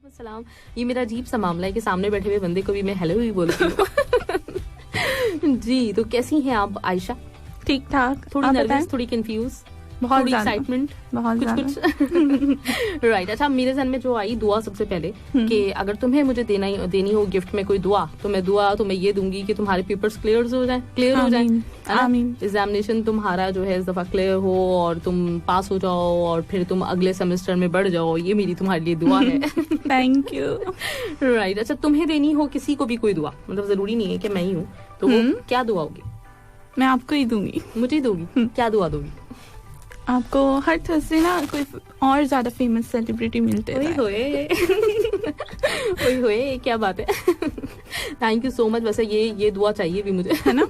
सलाम। ये मेरा अजीब सा मामला है कि सामने बैठे हुए बंदे को भी मैं हेलो ही बोलती हूँ। जी, तो कैसी हैं आप आयशा? ठीक ठाक। थोड़ी नर्वस, थोड़ी कंफ्यूज, बहुत थोड़ी एक्साइटमेंट, बहुत कुछ राइट। अच्छा, मेरे ज़हन में जो आई दुआ सबसे पहले कि अगर तुम्हें मुझे देनी हो गिफ्ट में कोई दुआ, तो मैं ये दूंगी कि तुम्हारे पेपर्स क्लियर हो जाए, एग्जामिनेशन तुम्हारा जो है इस दफा क्लियर हो और तुम पास हो जाओ और फिर तुम अगले सेमेस्टर में बढ़ जाओ। ये मेरी तुम्हारे लिए दुआ है। Thank you. राइट। अच्छा, तुम्हें देनी हो किसी को भी कोई दुआ, मतलब जरूरी नहीं है कि मैं ही हूँ, तो वो क्या दुआ होगी? मैं आपको ही दूंगी। मुझे ही दोगी? क्या दुआ दोगी? आपको हर थर्सडे ना कोई और ज्यादा फेमस सेलिब्रिटी मिलते हैं। ओए क्या बात है। Thank you so much. वैसे ये दुआ चाहिए भी मुझे, है ना?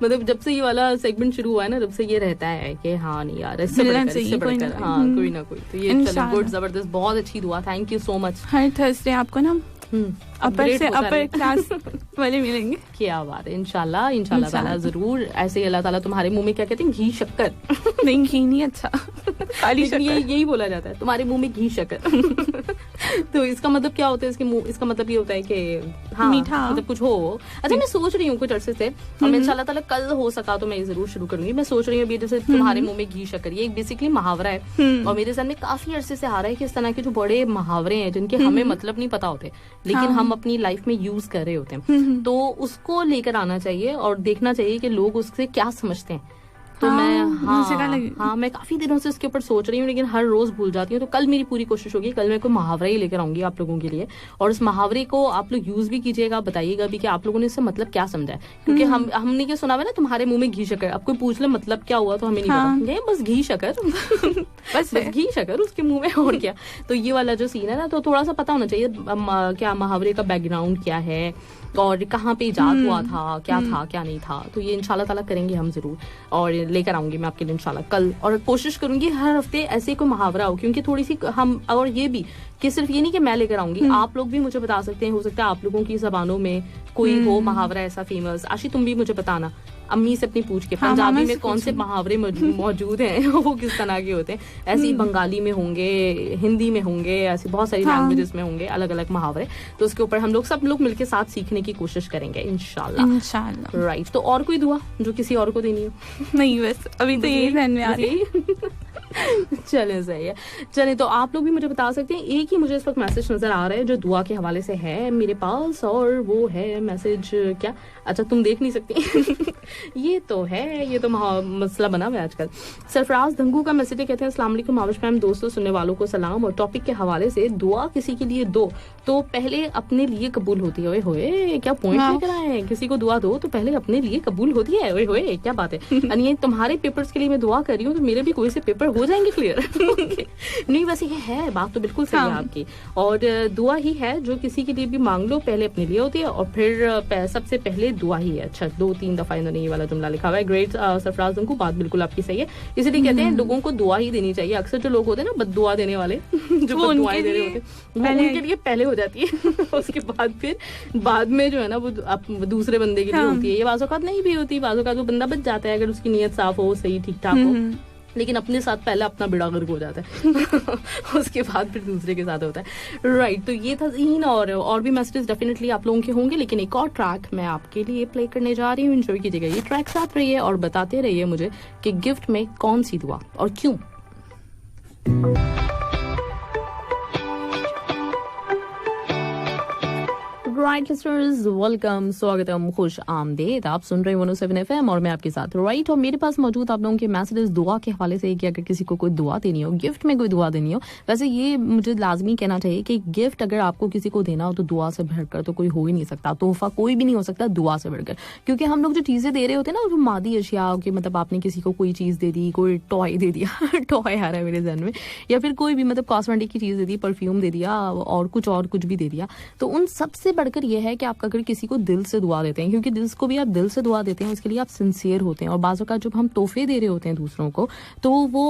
मतलब जब से ये वाला सेगमेंट शुरू हुआ है ना, तब से ये रहता है कि हाँ नहीं यार, इससे बढ़कर हाँ कोई ना कोई, तो ये गुड, जबरदस्त, बहुत अच्छी दुआ। Thank you so much. Her Thursday आपको ना अपर क्लास वाले मिलेंगे। क्या बात है। इंशाल्लाह ताला जरूर। ऐसे अल्लाह ताला तुम्हारे मुंह में क्या कहते हैं, घी शक्कर। नहीं, घी नहीं, अच्छा काली शक्कर, यही बोला जाता है, तुम्हारे मुंह में घी शक्कर। तो इसका मतलब क्या होता है? इसका मतलब ये होता है कि हाँ, मीठा, मतलब कुछ हो। अच्छा, मैं सोच रही हूँ कुछ अरसे से, और इंशाल्लाह ताला कल हो सका तो मैं जरूर शुरू करूंगी। मैं सोच रही हूँ अभी, जैसे तुम्हारे मुंह में घी शक्कर, ये एक बेसिकली मुहावरा है और मेरे सामने काफी अरसे से आ रहा है कि इस तरह के जो बड़े मुहावरे हैं जिनके हमें मतलब नहीं पता होते, लेकिन हम अपनी लाइफ में यूज कर रहे होते हैं, तो उसको लेकर आना चाहिए और देखना चाहिए कि लोग उससे क्या समझते हैं। तो मैं काफी दिनों से इसके ऊपर सोच रही हूँ, लेकिन हर रोज भूल जाती हूँ। तो कल मेरी पूरी कोशिश होगी, कल मैं कोई मुहावरा ही लेकर आऊंगी आप लोगों के लिए, और उस मुहावरे को आप लोग यूज भी कीजिएगा, बताइएगा भी कि आप लोगों ने इससे मतलब क्या समझा है। क्योंकि हमने क्या सुना हुआ ना, तुम्हारे मुंह में घी शक्कर, अब कोई पूछ ले मतलब क्या हुआ तो हमें नहीं पता, बस घी शक्कर। बस घी शक्कर उसके मुंह में, और क्या। तो ये वाला जो सीन है ना, तो थोड़ा सा पता होना चाहिए क्या मुहावरे का बैकग्राउंड क्या है और कहाँ पे इजाद हुआ था, क्या था क्या नहीं था। तो ये इंशाल्लाह ताला करेंगे हम जरूर, और लेकर आऊंगी मैं आपके लिए इंशाल्लाह कल। और कोशिश करूंगी हर हफ्ते ऐसे कोई मुहावरा हो, क्योंकि थोड़ी सी हम, और ये भी कि सिर्फ ये नहीं कि मैं लेकर आऊंगी, आप लोग भी मुझे बता सकते हैं। हो सकता है आप लोगों की जबानों में कोई हो मुहावरा ऐसा फेमस। आशी, तुम भी मुझे बताना, अम्मी से अपनी पूछ के, पंजाबी में कौन से मुहावरे मौजूद हैं, वो किस तरह के होते हैं। ऐसे ही बंगाली में होंगे, हिंदी में होंगे, ऐसी बहुत सारी लैंग्वेजेस में होंगे अलग अलग मुहावरे। तो उसके ऊपर सब लोग मिलकर साथ सीखने की कोशिश करेंगे इंशाल्लाह। राइट। तो और कोई दुआ जो किसी और को देनी हो? नहीं, बस अभी तो यही ध्यान में आ रही है। चले, सही है। चले, तो आप लोग भी मुझे बता सकते हैं। एक ही मुझे इस वक्त मैसेज नजर आ रहा है जो दुआ के हवाले से है मेरे पास, और वो है मैसेज क्या, अच्छा तुम देख नहीं सकती। ये तो मसला बना हुआ है आजकल। सरफराज धंगू का मैसेज कहते हैं, अस्सलाम वालेकुम आविश मैम, दोस्तों सुनने वालों को सलाम, और टॉपिक के हवाले से दुआ किसी के लिए दो तो पहले अपने लिए कबूल होती है। ओए होए, क्या पॉइंट लेकर आए हैं। किसी को दुआ दो तो पहले अपने लिए कबूल होती है। ओए होए, क्या बात है। यानी तुम्हारे पेपर्स के लिए मैं दुआ कर रही हूँ, तो मेरे भी कोई से पेपर हो जाएंगे क्लियर। नहीं, वैसे ये है बात तो बिल्कुल सही है आपकी, और दुआ ही है जो किसी के लिए भी मांग लो पहले अपने लिए होती है, और फिर सबसे पहले दुआ ही है। अच्छा, 2-3 दफा इन्होंने ये वाला जुमला लिखा हुआ है। ग्रेट सरफराज को, बात बिल्कुल आपकी सही है। इसलिए कहते हैं लोगों को दुआ ही देनी चाहिए। अक्सर जो लोग होते हैं ना बद्दुआ देने वाले, जो बद्दुआएं दे रहे होते हैं, वो उनके लिए पहले हो जाती है। उसके बाद फिर बाद में जो है ना, वो दूसरे बंदे के लिए होती है। ये बाज़-औक़ात नहीं भी होती, बाज़-औक़ात वो बंदा बच जाता है अगर उसकी नीयत साफ हो, सही ठीक ठाक हो, लेकिन अपने साथ पहले अपना बेड़ा गर्क हो जाता है। उसके बाद फिर दूसरे के साथ होता है। राइट। तो ये था ज़ीन, और भी मैसेजेस डेफिनेटली आप लोगों के होंगे, लेकिन एक और ट्रैक मैं आपके लिए प्ले करने जा रही हूँ। एंजॉय कीजिएगा ये ट्रैक, साथ रहिए और बताते रहिए मुझे कि गिफ्ट में कौन सी दुआ और क्यों। राइट लिसनर्स, वेलकम, स्वागतम, खुश आमदेद। आप सुन रहे हैं 107 FM और मैं आपके साथ। राइट। और मेरे पास मौजूद आप लोगों के मैसेजेस दुआ के हवाले से, कि अगर किसी को कोई दुआ देनी हो, गिफ्ट में कोई दुआ देनी हो। वैसे ये मुझे लाजमी कहना चाहिए कि गिफ्ट अगर आपको किसी को देना हो तो दुआ से बढ़कर तो कोई हो ही नहीं सकता। तोहफा कोई भी नहीं हो सकता दुआ से बढ़कर, क्योंकि हम लोग जो चीजें दे रहे होते हैं ना, जो मादी अशिया के, मतलब आपने किसी को कोई चीज दे दी, कोई टॉय दे दिया टॉय आ रहा है मेरे ज़हन में, या फिर कोई भी मतलब कॉस्मेटिक की चीज दे दी, परफ्यूम दे दिया, और कुछ भी दे दिया, तो उन सबसे बढ़कर चक्कर ये है कि आप अगर किसी को दिल से दुआ देते हैं, क्योंकि जिसको भी आप दिल से दुआ देते हैं उसके लिए आप सिंसियर होते हैं, और बाज़ औक़ात जब हम तोहफे दे रहे होते हैं दूसरों को तो वो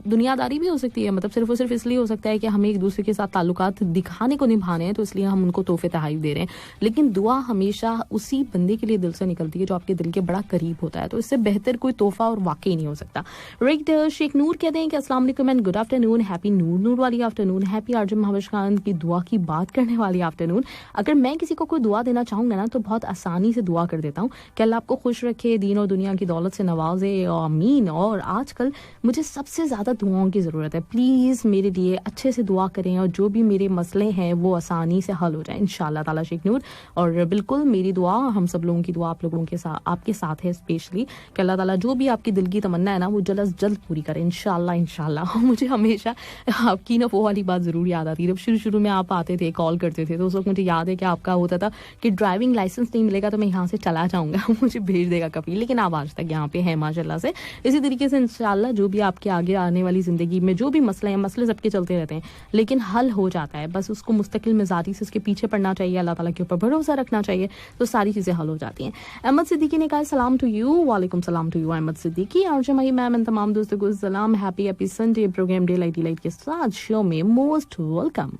दुनियादारी भी हो सकती है, मतलब सिर्फ और सिर्फ इसलिए हो सकता है कि हमें एक दूसरे के साथ ताल्लुकात दिखाने को निभाने हैं, तो इसलिए हम उनको तोहफे तोहफ़े दे रहे हैं। लेकिन दुआ हमेशा उसी बंदे के लिए दिल से निकलती है जो आपके दिल के बड़ा करीब होता है, तो इससे बेहतर कोई तोहफा और वाकई नहीं हो सकता। राइट, शेख नूर कहते हैं कि अस्सलाम वालेकुम एंड गुड आफ्टरनून, हैप्पी नूर वाली आफ्टरनून, हैप्पी आरजम महाबश खान की दुआ की बात करने वाली आफ्टरनून। अगर मैं किसी को कोई दुआ देना चाहूँगा ना तो बहुत आसानी से दुआ कर देता हूँ कि अल्लाह आपको खुश रखे, दीन और दुनिया की दौलत से नवाजे, आमीन। और आजकल मुझे सबसे ज़्यादा दुआओं की ज़रूरत है, प्लीज़ मेरे लिए अच्छे से दुआ करें और जो भी मेरे मसले हैं वो आसानी से हल हो जाए इंशाल्लाह ताला शेख नूर। और बिल्कुल मेरी दुआ, हम सब लोगों की दुआ आप लोगों के साथ, आपके साथ है स्पेशली, कि अल्लाह ताला जो भी आपकी दिल की तमन्ना है ना वो जल्द से जल्द पूरी करे इंशाल्लाह। मुझे हमेशा आपकी ना वो वाली बात ज़रूर याद आती है, जब शुरू में आप आते थे, कॉल करते थे, तो उस वक्त मुझे याद है कि आपका होता था कि ड्राइविंग लाइसेंस नहीं मिलेगा तो मैं यहाँ से चला जाऊँगा, मुझे भेज देगा कभी, लेकिन आप आज तक यहाँ पे हैं माशाल्लाह से। इसी तरीके से इंशाल्लाह जो भी आपके आगे आने वाली ज़िंदगी में जो भी मसले हैं, मसले सबके चलते रहते हैं लेकिन हल हो जाता है, बस उसको मुस्तकिल मिजाजी से उसके पीछे पड़ना चाहिए, अल्लाह ताला के ऊपर भरोसा रखना चाहिए, तो सारी चीज़ें हल हो जाती हैं। अहमद सिद्दीकी ने कहा सलाम टू यू, वालेकुम सलाम टू यू अहमद सिद्दीकी। और जमाई मैम एंड तमाम दोस्तों को सलाम, happy Sunday, program day light के साथ शो में मोस्ट वेलकम।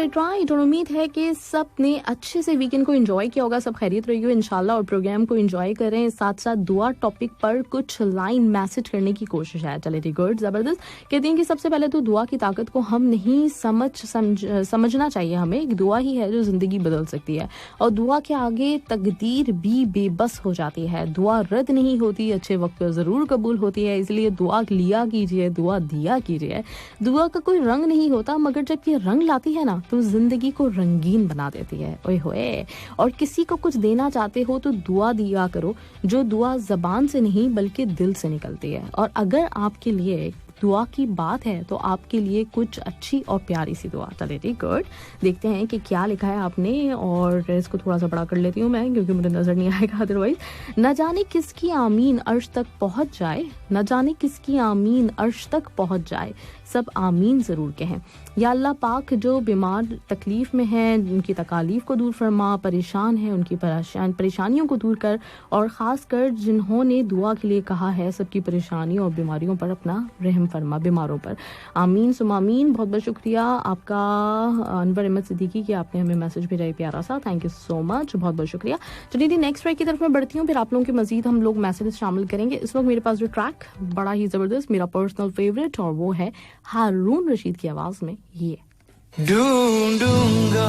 राइट, और उम्मीद है कि सब ने अच्छे से वीकेंड को एंजॉय किया होगा, सब खैरियत रही हो इंशाल्लाह, और प्रोग्राम को एंजॉय करें, साथ साथ दुआ टॉपिक पर कुछ लाइन मैसेज करने की कोशिश है। चले ठीक, गुड, जबरदस्त। कहते हैं कि सबसे पहले तो दुआ की ताकत को हम नहीं समझना चाहिए, हमें एक दुआ ही है जो जिंदगी बदल सकती है, और दुआ के आगे तकदीर भी बेबस हो जाती है। दुआ रद्द नहीं होती, अच्छे वक्त पर जरूर कबूल होती है, इसलिए दुआ लिया कीजिए, दुआ दिया कीजिए। दुआ का कोई रंग नहीं होता, मगर जब ये रंग लाती है ना तो जिंदगी को रंगीन बना देती है। ओए होए। और किसी को कुछ देना चाहते हो तो दुआ दिया करो, जो दुआ जबान से नहीं बल्कि दिल से निकलती है। और अगर आपके लिए दुआ की बात है तो आपके लिए कुछ अच्छी और प्यारी सी दुआ। चले ठीक, गुड, देखते हैं कि क्या लिखा है आपने, और इसको थोड़ा सा बड़ा कर लेती हूँ मैं क्योंकि मुझे नजर नहीं आएगा अदरवाइज। न जाने किसकी आमीन अर्श तक पहुंच जाए, न जाने किसकी आमीन अर्श तक पहुंच जाए, सब आमीन ज़रूर कहें। या अल्लाह पाक जो बीमार तकलीफ़ में हैं उनकी तकालीफ को दूर फरमा, परेशान है उनकी परेशानियों को दूर कर, और ख़ास कर जिन्होंने दुआ के लिए कहा है सबकी परेशानियों और बीमारियों पर अपना रहम फरमा, बीमारों पर। आमीन सुम आमीन। बहुत बहुत शुक्रिया आपका अनवर अहमद सिद्दीकी कि आपने हमें मैसेज भेजा है प्यारा सा, थैंक यू सो मच, बहुत बहुत शुक्रिया। चलिए नेक्स्ट ट्रैक की तरफ मैं बढ़ती हूँ, फिर आप लोगों के मजीद हम लोग मैसेज शामिल करेंगे। इस वक्त मेरे पास जो ट्रैक बड़ा ही ज़बरदस्त, मेरा पर्सनल फेवरेट, और वो है हारून रशीद की आवाज में ये ढूंढूंगा।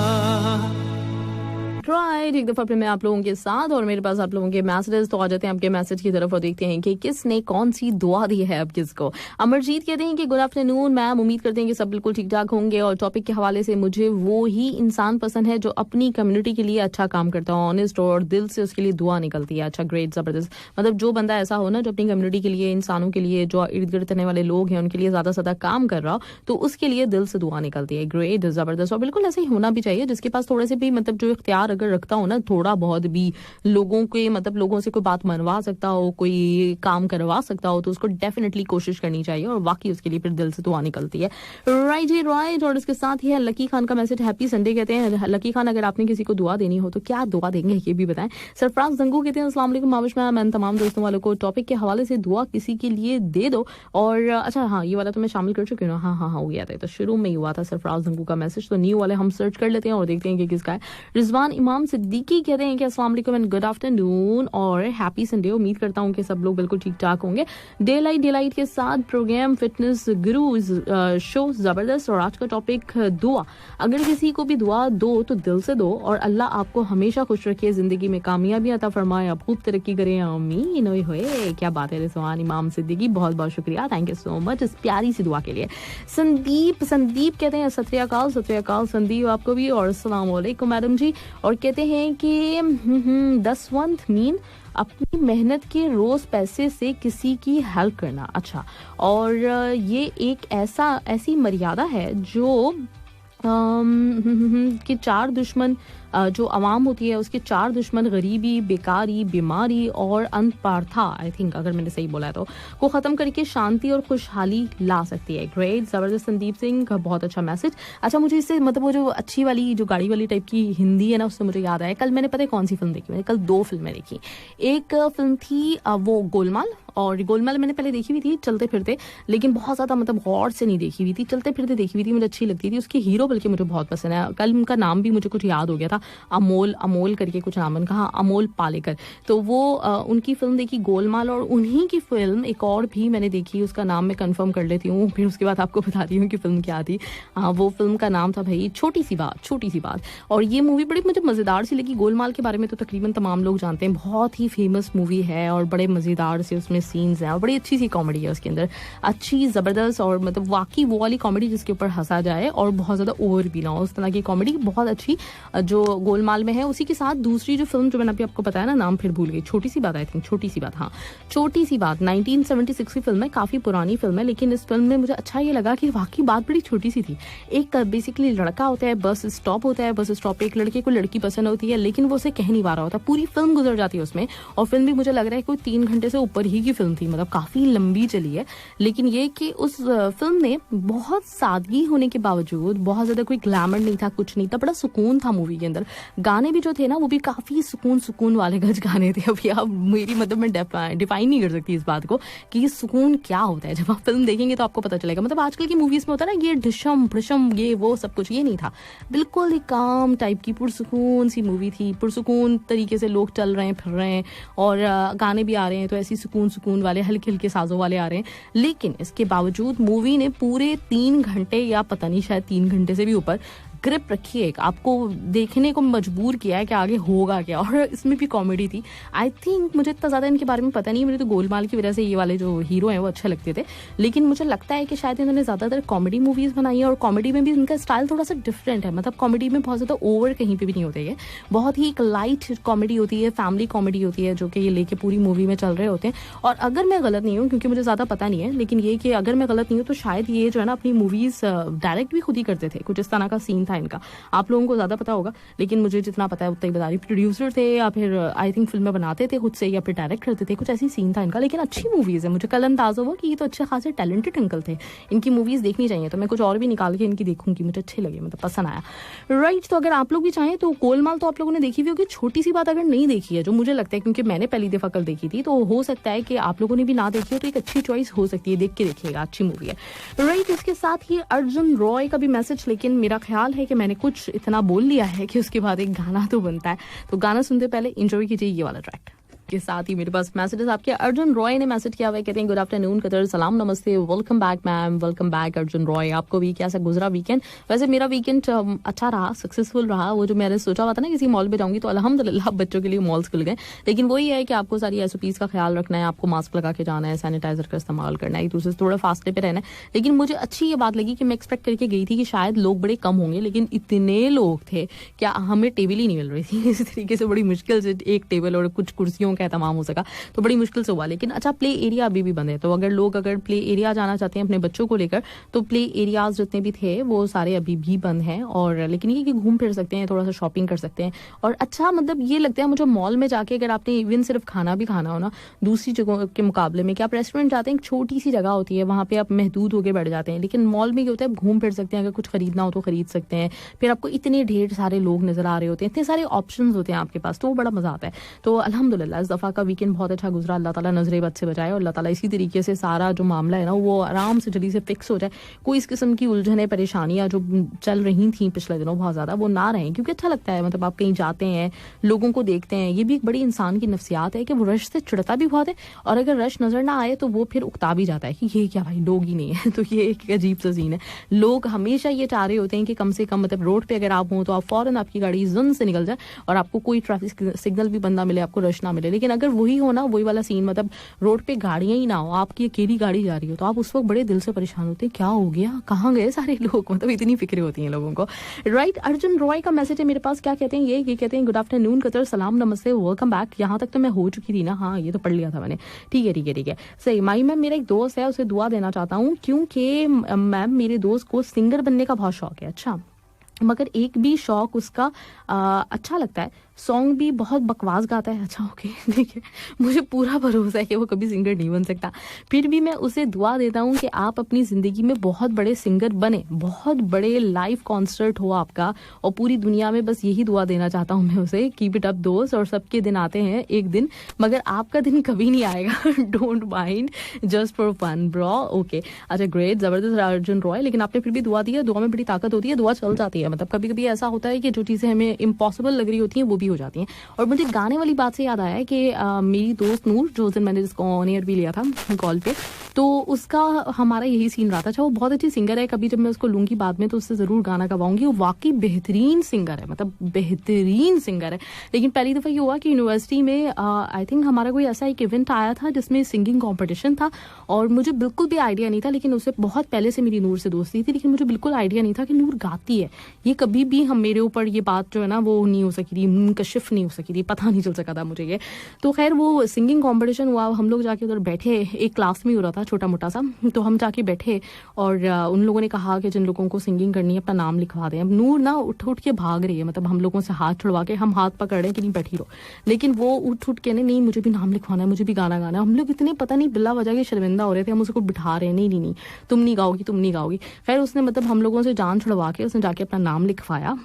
राइट, एक दफा फिर मैं आप लोगों के साथ, और मेरे पास आप लोगों के मैसेजेस, तो आ जाते हैं आपके मैसेज की तरफ और देखते हैं कि किसने कौन सी दुआ दी है अब किसको। अमरजीत कहते हैं कि गुड आफ्टरनून मैम, उम्मीद करते हैं कि सब बिल्कुल ठीक ठाक होंगे, और टॉपिक के हवाले से मुझे वो ही इंसान पसंद है जो अपनी कम्युनिटी के लिए अच्छा काम करता हो, ऑनेस्ट और दिल से उसके लिए दुआ निकलती है। अच्छा, ग्रेट, जबरदस्त। मतलब जो बंदा ऐसा हो ना जो अपनी कम्युनिटी के लिए, इंसानों के लिए, जो इर्द गिर्द रहने वाले लोग हैं उनके लिए ज्यादा से ज्यादा काम कर रहा हो, तो उसके लिए दिल से दुआ निकलती है। ग्रेट, जबरदस्त। और बिल्कुल ऐसे ही होना भी चाहिए, जिसके पास थोड़े से भी मतलब जो इख्तियार अगर रखता हो ना, थोड़ा बहुत भी लोगों के मतलब लोगों से कोई बात मनवा सकता हो, कोई काम करवा सकता हो, तो उसको डेफिनेटली कोशिश करनी चाहिए, और वाकई उसके लिए फिर दिल से दुआ निकलती है। राइट जी, राइट। और इसके साथ ही है लकी खान का मैसेज, हैप्पी संडे कहते हैं। लकी खान, अगर आपने किसी को दुआ देनी हो तो क्या दुआ देंगे ये भी बताएं। सरफराज जंगू कहते हैं अस्सलाम वालेकुम माविश मैम, तमाम दोस्तों वालों को टॉपिक के हवाले से दुआ किसी के लिए दे दो। और अच्छा हाँ, ये वाला तो मैं शामिल कर चुकी हूँ, हाँ हो गया था, तो शुरू में ही हुआ था सरफराज जंगू का मैसेज, तो न्यू वाले हम सर्च कर लेते हैं और देखते हैं कि किसका है। रिजवान इमाम सिद्दीकी कहते हैं कि अस्सलाम वालेकुम एंड गुड आफ्टरनून और हैप्पी संडे। उम्मीद करता हूँ कि सब लोग बिल्कुल ठीक ठाक होंगे। डे लाइट के साथ प्रोग्राम फिटनेस गुरु शो जबरदस्त, और आज का टॉपिक दुआ। अगर किसी को भी दुआ दो तो दिल से दो, और अल्लाह आपको हमेशा खुश रखे, जिंदगी में कामयाबी अता फरमाए, आप खूब तरक्की करें, आमीन। ओए होए, क्या बात है रिजवान इमाम सिद्दीकी, बहुत बहुत शुक्रिया, थैंक यू सो मच इस प्यारी सी दुआ के लिए। संदीप कहते हैं सत श्री अकाल संदीप आपको भी, और अस्सलाम वालेकुम मैडम जी। और कहते हैं कि दसवंत मीन अपनी मेहनत के रोज पैसे से किसी की हेल्प करना। अच्छा, और ये एक ऐसी मर्यादा है जो कि चार दुश्मन जो आवाम होती है उसके 4 दुश्मन गरीबी, बेकारी, बीमारी और अनपार्था, आई थिंक अगर मैंने सही बोला है तो, को ख़त्म करके शांति और खुशहाली ला सकती है। ग्रेट, ज़बरदस्त संदीप सिंह, बहुत अच्छा मैसेज। अच्छा, मुझे इससे मतलब वो जो अच्छी वाली जो गाड़ी वाली टाइप की हिंदी है ना, उससे मुझे याद आया, कल मैंने पता है कौन सी फिल्म देखी, मैंने कल 2 फिल्में देखी। एक फिल्म थी वो गोलमाल, और गोलमाल मैंने पहले देखी हुई थी चलते फिरते, लेकिन बहुत ज़्यादा मतलब गौर से नहीं देखी हुई थी, चलते फिरते देखी हुई थी, मुझे अच्छी लगती थी। उसके हीरो बल्कि मुझे बहुत पसंद है, कल उनका नाम भी मुझे कुछ याद हो गया था, अमोल करके कुछ नाम उनका, हाँ अमोल पालेकर। तो वो उनकी फिल्म देखी गोलमाल, और उन्हीं की फिल्म एक और भी मैंने देखी, उसका नाम मैं कंफर्म कर लेती हूँ, फिर उसके बाद आपको बता रही हूँ कि फिल्म क्या थी। वो फिल्म का नाम था भाई छोटी सी बात। और ये मूवी बड़ी मुझे मज़ेदार सी लगी। गोलमाल के बारे में तो तकरीबन तमाम लोग जानते हैं, बहुत ही फेमस मूवी है और बड़े मज़ेदार से उसमें सीन्स हैं और बड़ी अच्छी सी कॉमेडी है उसके अंदर, अच्छी ज़बरदस्त, और मतलब वाकई वो वाली कॉमेडी जिसके ऊपर हंसा जाए और बहुत ज़्यादा ओवर भी ना हो, उस तरह की कॉमेडी बहुत अच्छी जो गोलमाल में है। उसी के साथ दूसरी जो फिल्म जो मैंने अभी आपको बताया ना, नाम फिर भूल गई, छोटी सी बात, आई थिंक छोटी सी बात 1976 की फिल्म है, काफ़ी पुरानी फिल्म है, लेकिन इस फिल्म में मुझे अच्छा ये लगा कि वाकई बात बड़ी छोटी सी थी। एक बेसिकली लड़का होता है, बस स्टॉप होता है, बस स्टॉप पे एक लड़के को लड़की पसंद होती है, लेकिन वो उसे कह नहीं पा रहा होता, पूरी फिल्म गुजर जाती है उसमें। और फिल्म भी मुझे लग रहा है कोई 3 घंटे से ऊपर ही की फिल्म थी, मतलब काफ़ी लंबी चली है। लेकिन ये कि उस फिल्म ने बहुत सादगी होने के बावजूद, बहुत ज़्यादा कोई ग्लैमर नहीं था, कुछ नहीं था, बड़ा सुकून था मूवी के अंदर। गाने भी जो थे ना वो भी काफ़ी सुकून वाले गज गाने थे। अभी आप मेरी मतलब मैं डिफाइन नहीं कर सकती इस बात को कि ये सुकून क्या होता है, जब आप फिल्म देखेंगे तो आपको पता चलेगा। मतलब आजकल की मूवीज़ में होता है ना ये ढिशम भ्रशम ये वो सब कुछ, ये नहीं था, बिल्कुल ही काम टाइप की पुरसुकून सी मूवी थी। पुरसुकून तरीके से लोग चल रहे हैं, फिर रहे हैं, और गाने भी आ रहे हैं तो ऐसी सुकून वाले हल्के हल्के साजों वाले आ रहे हैं। लेकिन इसके बावजूद मूवी ने पूरे 3 घंटे या पता नहीं शायद 3 घंटे से भी ऊपर ग्रिप रखी है, आपको देखने को मजबूर किया है कि आगे होगा क्या। और इसमें भी कॉमेडी थी। आई थिंक मुझे इतना ज़्यादा इनके बारे में पता नहीं, मुझे तो गोलमाल की वजह से ये वाले जो हीरो हैं वो अच्छे लगते थे, लेकिन मुझे लगता है कि शायद इन्होंने ज़्यादातर कॉमेडी मूवीज़ बनाई है, और कॉमेडी में भी इनका स्टाइल थोड़ा सा डिफरेंट है। मतलब कॉमेडी में बहुत ज़्यादा ओवर कहीं पर भी नहीं होते, ये बहुत ही एक लाइट कॉमेडी होती है, फैमिली कॉमेडी होती है, जो कि ये लेके पूरी मूवी में चल रहे होते हैं। और अगर मैं गलत नहीं हूँ, क्योंकि मुझे ज़्यादा पता नहीं है, लेकिन ये कि अगर मैं गलत नहीं हूँ तो शायद ये जो है ना अपनी मूवीज़ डायरेक्ट भी खुद ही करते थे, कुछ इस तरह का सीन था इनका। आप लोगों को ज़्यादा पता होगा, लेकिन मुझे जितना पता है उतना ही बता रही। प्रोड्यूसर थे या फिर आई थिंक फिल्में बनाते थे खुद से, या फिर डायरेक्ट करते थे, कुछ ऐसी सीन था इनका। लेकिन अच्छी मूवीज़ है, मुझे कल अंदाज़ा हुआ कि ये तो अच्छे खासे टैलेंटेड अंकल थे, इनकी मूवीज़ देखनी चाहिए। तो मैं कुछ और भी निकाल के इनकी देखूंगी, मुझे अच्छे लगे, मतलब पसंद आया। राइट, तो अगर आप लोग भी चाहें तो गोलमाल तो आप लोगों ने देखी हुई होगी, छोटी सी बात अगर नहीं देखी है, जो मुझे लगता है क्योंकि मैंने पहली दफ़ा कल देखी थी, तो हो सकता है कि आप लोगों ने भी ना देखी हो, तो एक अच्छी चॉइस हो सकती है, देख के देखिएगा, अच्छी मूवी है। राइट, इसके साथ ही अर्जुन रॉय का भी मैसेज, लेकिन मेरा ख्याल है कि मैंने कुछ इतना बोल लिया है कि उसके बाद एक गाना तो बनता है, तो गाना सुनते पहले एंजॉय कीजिए ये वाला ट्रैक। के साथ ही मेरे पास मैसेजेस आपके अर्जुन रॉय ने मैसेज किया हुआ है, कहते हैं गुड आफ्टरनून कतर, सलाम नमस्ते, welcome back ma'am, welcome back Arjun Roy. आपको भी कैसा गुजरा वीकेंड? वैसे मेरा वीकेंड अच्छा रहा, सक्सेसफुल रहा। वो जो मैंने सोचा हुआ था ना किसी मॉल में जाऊंगी, तो अल्हम्दुलिल्लाह बच्चों के लिए मॉल्स खुल गए। लेकिन वही है कि आपको सारी SOPs का ख्याल रखना है, आपको मास्क लगा के जाना है, सैनिटाइजर का इस्तेमाल करना है, एक दूसरे से थोड़ा फासले पे रहना है। लेकिन मुझे अच्छी ये बात लगी कि मैं एक्सपेक्ट करके गई थी कि शायद लोग बड़े कम होंगे, लेकिन इतने लोग थे क्या हमें टेबल ही नहीं मिल रही थी। इस तरीके से बड़ी मुश्किल से एक टेबल और कुछ कुर्सियों का एहतमाम हो सका, तो बड़ी मुश्किल से हुआ। लेकिन अच्छा, प्ले एरिया अभी भी बंद है, तो अगर लोग प्ले एरिया जाना चाहते हैं अपने बच्चों को लेकर, तो प्ले एरियाज जितने भी थे वो सारे अभी भी बंद हैं। और लेकिन ये कि घूम फिर सकते हैं, थोड़ा सा शॉपिंग कर सकते हैं। और अच्छा मतलब ये लगता है मुझे मॉल में जाके, अगर आपने इवन सिर्फ खाना भी खाना हो ना दूसरी जगहों के मुकाबले में, कि आप रेस्टोरेंट जाते हैं, एक छोटी सी जगह होती है, वहाँ पे आप महदूद होकर बैठ जाते हैं। लेकिन मॉल में क्या होता है, घूम फिर सकते हैं, अगर कुछ खरीदना हो तो खरीद सकते हैं। फिर आपको इतने ढेर सारे लोग नजर आ रहे होते हैं, इतने सारे ऑप्शंस होते हैं आपके पास, तो वो बड़ा मजा आता है। तो अल्हम्दुलिल्लाह इस दफ़ा का वीकेंड बहुत अच्छा गुजरा। अल्लाह ताला नजरे बद से बचाए, और अल्लाह ताला इसी तरीके से सारा जो मामला है ना वो आराम से जल्दी से फिक्स हो जाए। कोई इस किस्म की उलझने परेशानियां जो चल रही थी पिछले दिनों बहुत ज़्यादा, वो ना रहें। क्योंकि अच्छा लगता है, मतलब आप कहीं जाते हैं, लोगों को देखते हैं, ये भी एक बड़ी इंसान की नफ्सियात है कि वो रश से चिढ़ता भी बहुत है, और अगर रश नजर ना आए तो वो फिर उकता भी जाता है कि ये क्या भाई लोग ही नहीं है। तो ये एक अजीब सा सीन है। लोग हमेशा ये चाह रहे होते हैं कि कम से कम मतलब रोड पे अगर आप हों तो आप फौरन आपकी गाड़ी जन से निकल जाए और आपको कोई ट्रैफिक सिग्नल भी बंद ना मिले, आपको रश ना मिले। लेकिन अगर वही हो ना, वही वाला सीन, मतलब रोड पे गाड़ियां ही ना हो, आपकी अकेली गाड़ी जा रही हो, तो आप उस वक्त बड़े दिल से परेशान होते हैं, क्या हो गया, कहाँ गए सारे लोग, मतलब इतनी फिक्रें होती हैं लोगों को। राइट, अर्जुन रॉय का मैसेज है मेरे पास, क्या कहते हैं ये कहते हैं गुड आफ्टरनून कतर, सलाम नमस्ते, वेलकम बैक। यहाँ तक तो मैं हो चुकी थी ना, हाँ ये तो पढ़ लिया था मैंने, ठीक है सही। माई मैम, मेरा एक दोस्त है, उसे दुआ देना चाहता हूँ क्योंकि मैम मेरे दोस्त को सिंगर बनने का बहुत शौक है। अच्छा, मगर एक भी शौक उसका अच्छा लगता है। सॉन्ग भी बहुत बकवास गाता है, अच्छा ओके ठीक है, मुझे पूरा भरोसा है कि वो कभी सिंगर नहीं बन सकता, फिर भी मैं उसे दुआ देता हूँ कि आप अपनी ज़िंदगी में बहुत बड़े सिंगर बने, बहुत बड़े लाइव कॉन्सर्ट हो आपका, और पूरी दुनिया में बस यही दुआ देना चाहता हूँ मैं उसे, कीप इट अप दोस्त, और सबके दिन आते हैं एक दिन, मगर आपका दिन कभी नहीं आएगा don't mind, just for fun bro. Okay अच्छा ग्रेट, ज़बरदस्त अर्जुन रॉय, लेकिन आपने फिर भी दुआ दी है, दुआ में बड़ी ताकत होती है, दुआ चल जाती है। मतलब कभी कभी ऐसा होता है कि जो चीज़ें हमें इम्पॉसिबल लग रही होती हैं वो भी हो जाती हैं। और मुझे गाने वाली बात से याद आया है कि मेरी दोस्त नूर, जो दिन मैंने जिसको ऑन एयर भी लिया था कॉल पे, तो उसका हमारा यही सीन रहा था। अच्छा वो बहुत अच्छी सिंगर है, कभी जब मैं उसको लूंगी बाद में तो उससे ज़रूर गाना गवाऊंगी, वो वाकई बेहतरीन सिंगर है, मतलब बेहतरीन सिंगर है। लेकिन पहली दफ़ा ये हुआ कि यूनिवर्सिटी में आई थिंक हमारा कोई ऐसा एक इवेंट आया था जिसमें सिंगिंग कॉम्पिटिशन था, और मुझे बिल्कुल भी आइडिया नहीं था, लेकिन उससे बहुत पहले से मेरी नूर से दोस्ती थी, लेकिन मुझे बिल्कुल आइडिया नहीं था कि नूर गाती है। ये कभी भी हम मेरे ऊपर ये बात जो है ना वो नहीं हो सकी थी, मुनकशिफ नहीं हो सकी थी, पता नहीं चल सका था मुझे ये। तो खैर वो सिंगिंग कंपटीशन हुआ, हम लोग जाके उधर बैठे, एक क्लास में ही हो रहा था छोटा मोटा सा, तो हम जाके बैठे और उन लोगों ने कहा कि जिन लोगों को सिंगिंग करनी है अपना नाम लिखवा दें। अब नूर ना उठ उठ के भाग रही है, मतलब हम लोगों से हाथ छुड़वा के, हम हाथ पकड़ रहे हैं कि नहीं बैठी रहो, लेकिन वो उठ उठ के नहीं मुझे भी नाम लिखवाना है, मुझे भी गाना गाना है। हम लोग इतने पता नहीं बिल्ला वजह के शर्मिंदा हो रहे थे, हम उसको बिठा रहे हैं, नहीं तुम नहीं गाओगी, तुम नहीं गाओगी। खैर उसने मतलब हम लोगों से जान छुड़वा के उसने जाके अपना नाम लिखवाया,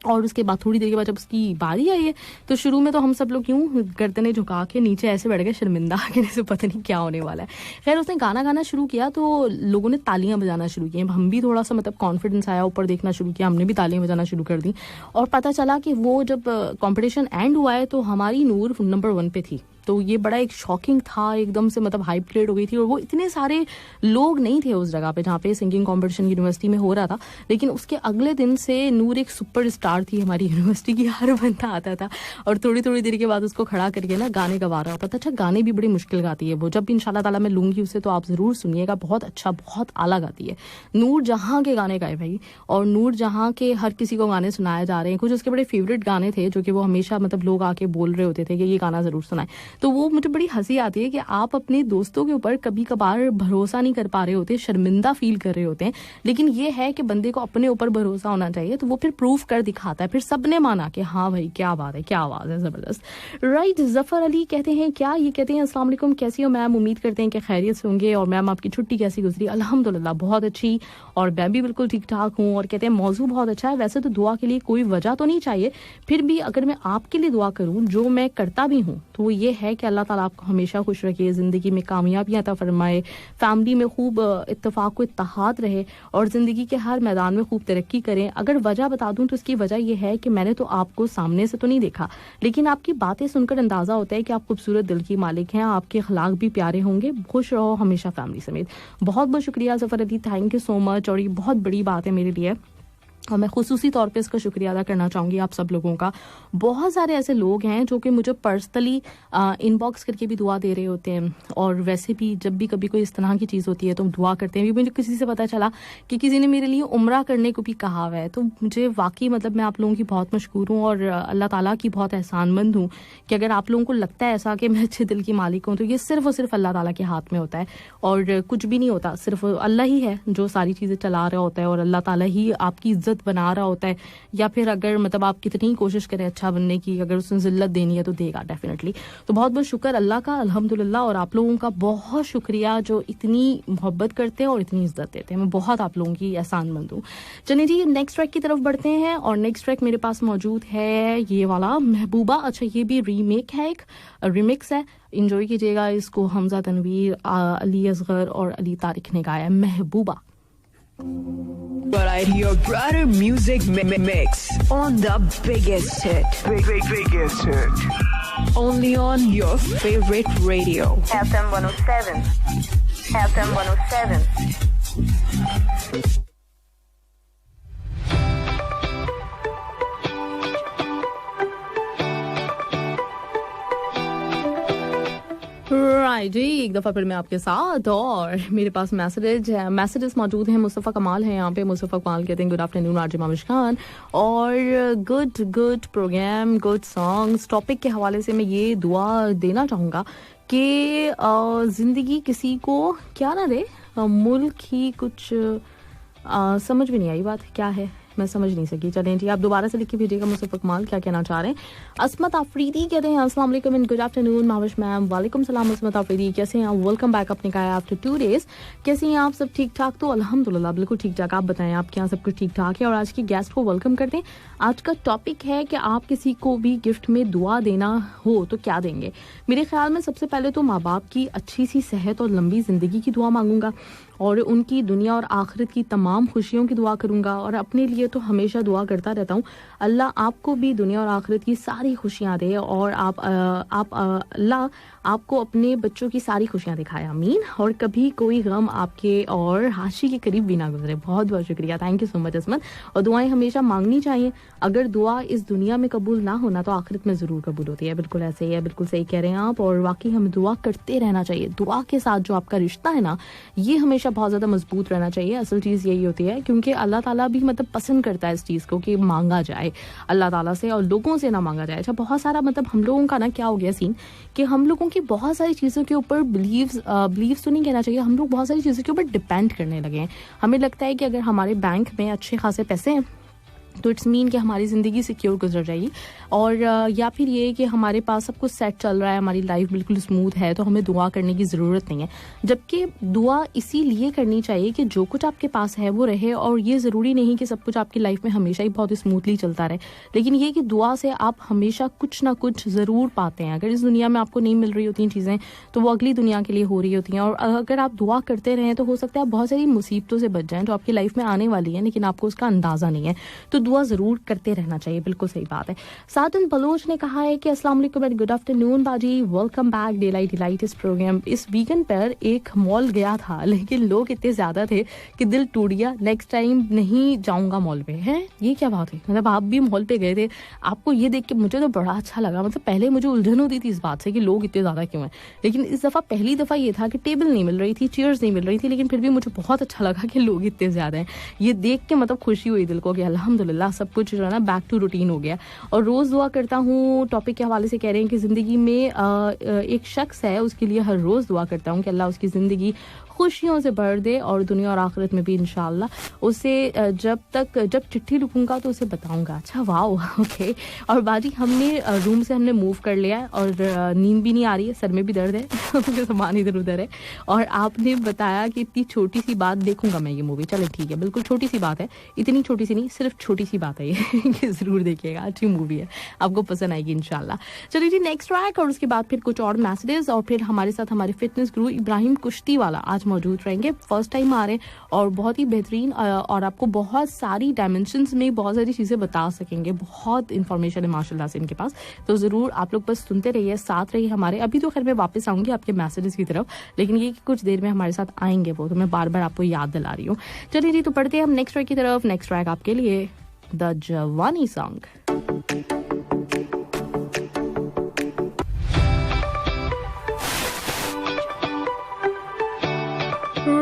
और उसके बाद थोड़ी देर के बाद जब उसकी बारी आई है तो शुरू में तो हम सब लोग यूं गर्दनें झुका के नीचे ऐसे बैठ गए शर्मिंदा कि जैसे पता नहीं क्या होने वाला है। खैर उसने गाना गाना शुरू किया तो लोगों ने तालियां बजाना शुरू की, हम भी थोड़ा सा मतलब कॉन्फिडेंस आया, ऊपर देखना शुरू किया, हमने भी तालियां बजाना शुरू कर दी, और पता चला कि वो जब कॉम्पिटिशन एंड हुआ है तो हमारी नूर नंबर 1 पे थी। तो ये बड़ा एक शॉकिंग था, एकदम से मतलब हाइप क्रिएट हो गई थी, और वो इतने सारे लोग नहीं थे उस जगह पे जहाँ पे सिंगिंग कंपटीशन यूनिवर्सिटी में हो रहा था, लेकिन उसके अगले दिन से नूर एक सुपर स्टार थी हमारी यूनिवर्सिटी की, हर बंदा आता था और थोड़ी थोड़ी देर के बाद उसको खड़ा करके ना गाने गवा रहा होता था। अच्छा गाने भी बड़ी मुश्किल गाती है वो, जब भी इंशाल्लाह ताला मैं लूंगी उसे तो आप जरूर सुनिएगा, बहुत अच्छा बहुत आला गाती है नूर। जहाँ के गाने गाए भाई, और नूर जहाँ के हर किसी को गाने सुनाए जा रहे हैं, कुछ उसके बड़े फेवरेट गाने थे जो कि वो हमेशा मतलब लोग आके बोल रहे होते थे कि ये गाना जरूर सुनाए। तो वो मुझे बड़ी हंसी आती है कि आप अपने दोस्तों के ऊपर कभी कभार भरोसा नहीं कर पा रहे होते, शर्मिंदा फील कर रहे होते हैं, लेकिन ये है कि बंदे को अपने ऊपर भरोसा होना चाहिए, तो वो फिर प्रूफ कर दिखाता है, फिर सबने माना कि हाँ भाई क्या बात है, क्या आवाज है, जबरदस्त। राइट, जफर अली कहते हैं क्या, ये कहते हैं अस्सलाम वालेकुम, कैसी हो मैम, उम्मीद करते हैं कि खैरियत से होंगे, और मैम आपकी छुट्टी कैसी गुजरी? अल्हम्दुलिल्लाह बहुत अच्छी, और मैं भी बिल्कुल ठीक ठाक हूँ। और कहते हैं मौजू बहुत अच्छा है, वैसे तो दुआ के लिए कोई वजह तो नहीं चाहिए, फिर भी अगर मैं आपके लिए दुआ करूँ, जो मैं करता भी हूँ, तो वो ये है कि अल्लाह ताला आपको हमेशा खुश रखे, ज़िंदगी में कामयाबियाँ अता फरमाए, फैमिली में खूब इत्तेफाक व इत्तेहाद रहे, और ज़िंदगी के हर मैदान में खूब तरक्की करें। अगर वजह बता दूं तो इसकी वजह यह है कि मैंने तो आपको सामने से तो नहीं देखा, लेकिन आपकी बातें सुनकर अंदाज़ा होता है कि आप खूबसूरत दिल की मालिक हैं, आपके अखलाक भी प्यारे होंगे, खुश रहो हमेशा फैमिली समेत। बहुत बहुत शुक्रिया Zafar Ali, thank you so much, और ये बहुत बड़ी बात है मेरे लिए, और मैं खुसूसी तौर पे इसका शुक्रिया अदा करना चाहूँगी आप सब लोगों का। बहुत सारे ऐसे लोग हैं जो कि मुझे पर्सनली इनबॉक्स करके भी दुआ दे रहे होते हैं, और वैसे भी जब भी कभी कोई इस तरह की चीज़ होती है तो दुआ करते हैं। मुझे किसी से पता चला कि किसी ने मेरे लिए उम्रा करने को भी कहा हुआ है, तो मुझे वाकई मतलब मैं आप लोगों की बहुत मशकूर हूँ, और अल्लाह ताला की बहुत एहसानमंद हूँ कि अगर आप लोगों को लगता है ऐसा कि मैं अच्छे दिल की मालिक हूँ, तो ये सिर्फ और सिर्फ अल्लाह ताला के हाथ में होता है, और कुछ भी नहीं होता, सिर्फ अल्लाह ही है जो सारी चीज़ें चला रहा होता है, और अल्लाह ताला ही आपकी इज्जत बना रहा होता है, या फिर अगर मतलब आप कितनी कोशिश करें अच्छा बनने की, अगर उसने जिल्लत देनी है तो देगा डेफिनेटली। तो बहुत बहुत शुक्र अल्लाह का, अल्हम्दुलिल्लाह, और आप लोगों का बहुत शुक्रिया जो इतनी मोहब्बत करते हैं और इतनी इज्जत देते हैं, मैं बहुत आप लोगों की एहसानमंद हूँ। चलिए जी नेक्स्ट ट्रैक की तरफ बढ़ते हैं, और नेक्स्ट ट्रैक मेरे पास मौजूद है ये वाला महबूबा। अच्छा ये भी रीमेक है, एक रिमिक्स है, इंजॉय कीजिएगा इसको। हमजा तनवीर, अली असगर और अली तारिक ने गाया महबूबा। Variety your broader music mix on the biggest hit. Biggest hit. Only on your favorite radio. FM 107. FM 107. Right जी, एक दफ़ा फिर मैं आपके साथ, और मेरे पास मैसेजेस मौजूद हैं। मुस्तफ़ा कमाल है यहाँ पे, मुस्तफ़ा कमाल कहते हैं good afternoon RJ Mamish Khan, और good program, good songs. Topic के हवाले से मैं ये दुआ देना चाहूँगा कि ज़िंदगी किसी को क्या ना दे, मुल्क ही कुछ समझ में नहीं आई बात क्या है, मैं समझ नहीं सकी। चलें जी, आप दोबारा से लिख के भेजिएगा मुस्तफा कमाल क्या कहना चाह रहे हैं। अस्मत आफरीदी कहते हैं अस्सलाम वालेकुम and good afternoon Mahavish ma'am. वालेकुम सलाम अस्मत आफरीदी, कैसे हैं आप? Welcome back. आपने कहा आफ्टर 2 डेज, कैसे हैं आप? सब ठीक ठाक? तो अल्हम्दुलिल्लाह बिल्कुल ठीक ठाक। आप बताएं आपके यहाँ सब कुछ ठीक ठाक है? और आज की गेस्ट को वेलकम करते हैं। आज का टॉपिक है कि आप किसी को भी गिफ्ट में दुआ देना हो तो क्या देंगे। मेरे ख्याल में सबसे पहले तो माँ बाप की अच्छी सी सेहत और लंबी जिंदगी की दुआ मांगूंगा और उनकी दुनिया और आखिरत की तमाम खुशियों की दुआ करूंगा। और अपने लिए तो हमेशा दुआ करता रहता हूँ, अल्लाह आपको भी दुनिया और आखिरत की सारी खुशियाँ दे और अल्लाह आपको अपने बच्चों की सारी खुशियाँ दिखाए, आमीन। और कभी कोई गम आपके और हाशी के करीब भी ना गुजरे। बहुत बहुत शुक्रिया, थैंक यू सो मच अस्मत। और दुआएं हमेशा मांगनी चाहिए। अगर दुआ इस दुनिया में कबूल ना होना तो आखिरत में ज़रूर कबूल होती है। बिल्कुल ऐसे ही है, बिल्कुल सही कह रहे हैं आप। और वाकई हमें दुआ करते रहना चाहिए। दुआ के साथ जो आपका रिश्ता है ना, ये हमेशा बहुत ज़्यादा मजबूत रहना चाहिए। असल चीज़ यही होती है, क्योंकि अल्लाह ताला भी मतलब पसंद करता है इस चीज़ को कि मांगा जाए अल्लाह ताला से और लोगों से ना मांगा जाए। अच्छा, बहुत सारा मतलब हम लोगों का ना क्या हो गया सीन कि हम लोगों की बहुत सारी चीज़ों के ऊपर बिलीव्स तो नहीं कहना चाहिए, हम लोग बहुत सारी चीज़ों के ऊपर डिपेंड करने लगे हैं। हमें लगता है कि अगर हमारे बैंक में अच्छे खासे पैसे हैं तो इट्स मीन कि हमारी ज़िंदगी सिक्योर गुजर जाएगी। और या फिर ये कि हमारे पास सब कुछ सेट चल रहा है, हमारी लाइफ बिल्कुल स्मूथ है, तो हमें दुआ करने की ज़रूरत नहीं है। जबकि दुआ इसीलिए करनी चाहिए कि जो कुछ आपके पास है वो रहे। और ये ज़रूरी नहीं कि सब कुछ आपकी लाइफ में हमेशा ही बहुत स्मूथली चलता रहे, लेकिन ये कि दुआ से आप हमेशा कुछ ना कुछ ज़रूर पाते हैं। अगर इस दुनिया में आपको नहीं मिल रही होती चीज़ें तो वो अगली दुनिया के लिए हो रही होती हैं। और अगर आप दुआ करते रहें तो हो सकता है आप बहुत सारी मुसीबतों से बच जाएं जो आपकी लाइफ में आने वाली है, लेकिन आपको उसका अंदाज़ा नहीं है। तो दुआ ज़रूर करते रहना चाहिए, बिल्कुल सही बात है। सादन बलोच ने कहा है कि अस्सलाम वालेकुम एंड गुड आफ्टरनून बाजी, वेलकम बैक डिलाइट इस प्रोग्राम। इस वीकेंड पर एक मॉल गया था लेकिन लोग इतने ज्यादा थे कि दिल टूट गया। नेक्स्ट टाइम नहीं जाऊंगा मॉल पे। है ये क्या बात है? मतलब आप भी मॉल पे गए थे, आपको ये देख के मुझे तो बड़ा अच्छा लगा। मतलब पहले मुझे उलझन होती थी इस बात से कि लोग इतने ज्यादा क्यों हैं, लेकिन इस दफा पहली दफा ये था कि टेबल नहीं मिल रही थी, चेयर्स नहीं मिल रही थी, लेकिन फिर भी मुझे बहुत अच्छा लगा कि लोग इतने ज्यादा हैं। ये देख के मतलब खुशी हुई दिल को कि अल्हम्दुलिल्लाह सब कुछ जो है ना बैक टू रूटीन हो गया। और रोज दुआ करता हूँ टॉपिक के हवाले से कह रहे हैं कि जिंदगी में एक शख्स है, उसके लिए हर रोज दुआ करता हूँ कि अल्लाह उसकी जिंदगी खुशियों से भर दे और दुनिया और आखिरत में भी इंशाल्लाह। उसे जब चिट्ठी लिखूंगा तो उसे बताऊंगा। अच्छा वाह, ओके। और बाजी हमने रूम से मूव कर लिया है और नींद भी नहीं आ रही है, सर में भी दर्द है क्योंकि सामान इधर उधर है। और आपने बताया कि इतनी छोटी सी बात देखूंगा मैं ये मूवी। चले ठीक है, बिल्कुल छोटी सी बात है, इतनी छोटी सी नहीं, सिर्फ छोटी सी बात है ये कि जरूर देखिएगा, अच्छी मूवी है, आपको पसंद आएगी इंशाल्लाह। चलिए जी नेक्स्ट ट्रैक और उसके बाद फिर कुछ और मैसेजेस और फिर हमारे साथ हमारे फिटनेस गुरु इब्राहिम कुश्ती वाला आज मौजूद रहेंगे। फर्स्ट टाइम आ रहे हैं और बहुत ही बेहतरीन और आपको बहुत सारी डायमेंशंस में बहुत सारी चीज़ें बता सकेंगे। बहुत इंफॉर्मेशन है माशाल्लाह से इनके पास, तो ज़रूर आप लोग बस सुनते रहिए, साथ रहिए हमारे। अभी तो खैर मैं वापस आऊँगी आपके मैसेजेस की तरफ, लेकिन ये कि कुछ देर में हमारे साथ आएंगे वो, तो मैं बार बार आपको याद दिला रही हूँ। चलिए जी, तो पढ़ते हैं हम नेक्स्ट ट्रैक की तरफ। नेक्स्ट ट्रैक आपके लिए द जवानी सॉन्ग।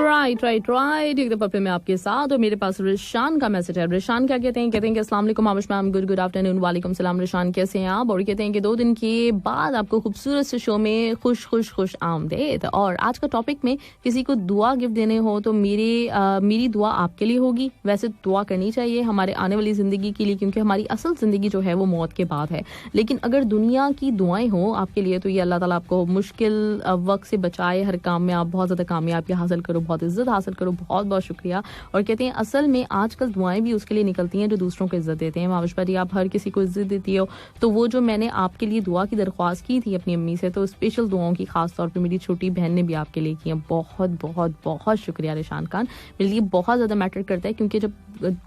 राइट एक दफा फिर मैं आपके साथ और मेरे पास रिशान का मैसेज है। रिशान क्या कहते हैं कि अस्सलाम वालेकुम आमिश मैम, गुड आफ्टरनून। वालेकुम सलाम रिशान, कैसे हैं आप? और कहते हैं कि 2 दिन के बाद आपको खूबसूरत से शो में खुश आमदीद। और आज का टॉपिक में किसी को दुआ गिफ्ट देने हो तो मेरी दुआ आपके लिए होगी। वैसे दुआ करनी चाहिए हमारे आने वाली जिंदगी के लिए, क्योंकि हमारी असल जिंदगी जो है वो मौत के बाद है। लेकिन अगर दुनिया की दुआएं हो आपके लिए तो ये अल्लाह ताला आपको मुश्किल वक्त से बचाए, हर काम में आप बहुत ज्यादा कामयाबी हासिल करो, बहुत इज्जत हासिल करो। बहुत बहुत शुक्रिया। और कहते हैं असल में आजकल दुआएं भी उसके लिए निकलती हैं जो दूसरों को इज्जत देते हैं। माविश भाई, आप हर किसी को इज्जत देती हो, तो वो जो मैंने आपके लिए दुआ की दरख्वास्त की थी अपनी अम्मी से, तो स्पेशल दुआओं की खास तौर पे मेरी छोटी बहन ने भी आपके लिए की है। बहुत बहुत बहुत शुक्रिया रिशान खान, मेरे लिए बहुत ज़्यादा मैटर करता है, क्योंकि जब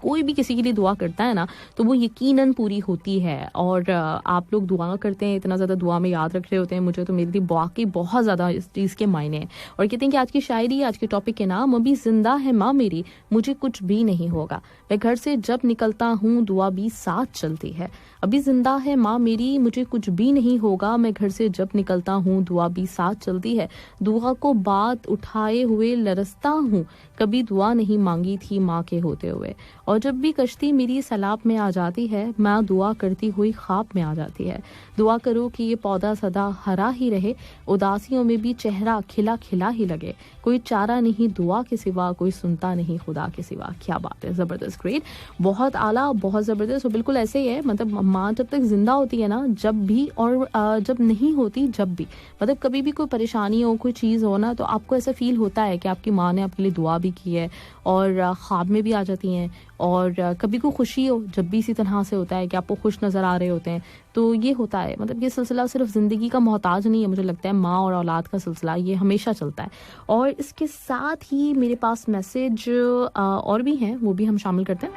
कोई भी किसी के लिए दुआ करता है ना तो वो यकीनन पूरी होती है। और आप लोग दुआ करते हैं, इतना ज़्यादा दुआ में याद रख रहे होते हैं मुझे, तो मेरे लिए वाकई बहुत ज़्यादा इस चीज़ के मायने हैं। और कहते हैं कि आज की शायरी, आज के टॉपिक के नाम, अभी जिंदा है माँ मेरी, मुझे कुछ भी नहीं होगा, मैं घर से जब निकलता हूँ दुआ भी साथ चलती है, अभी जिंदा है माँ मेरी, मुझे कुछ भी नहीं होगा, मैं घर से जब निकलता हूँ दुआ भी साथ चलती है, दुआ को बात उठाए हुए लरसता हूँ, कभी दुआ नहीं मांगी थी माँ के होते हुए, और जब भी कश्ती मेरी सैलाब में आ जाती है, माँ दुआ करती हुई ख्वाब में आ जाती है, दुआ करो कि ये पौधा सदा हरा ही रहे, उदासियों में भी चेहरा खिला खिला ही लगे, कोई चारा नहीं दुआ के सिवा, कोई सुनता नहीं खुदा के सिवा। क्या बात है, जबरदस्त, ग्रेट, बहुत आला, बहुत जबरदस्त। बिल्कुल ऐसे ही है, मतलब माँ जब तक जिंदा होती है ना, जब भी, और जब नहीं होती जब भी, मतलब कभी भी कोई परेशानी हो, कोई चीज़ हो ना, तो आपको ऐसा फील होता है कि आपकी माँ ने आपके लिए दुआ भी की है, और ख्वाब में भी आ जाती हैं, और कभी कोई खुशी हो, जब भी इसी तरह से होता है कि आपको खुश नज़र आ रहे होते हैं, तो ये होता है। मतलब ये सिलसिला सिर्फ ज़िंदगी का मोहताज नहीं है, मुझे लगता है माँ और औलाद का सिलसिला ये हमेशा चलता है। और इसके साथ ही मेरे पास मैसेज और भी हैं, वो भी हम शामिल करते हैं।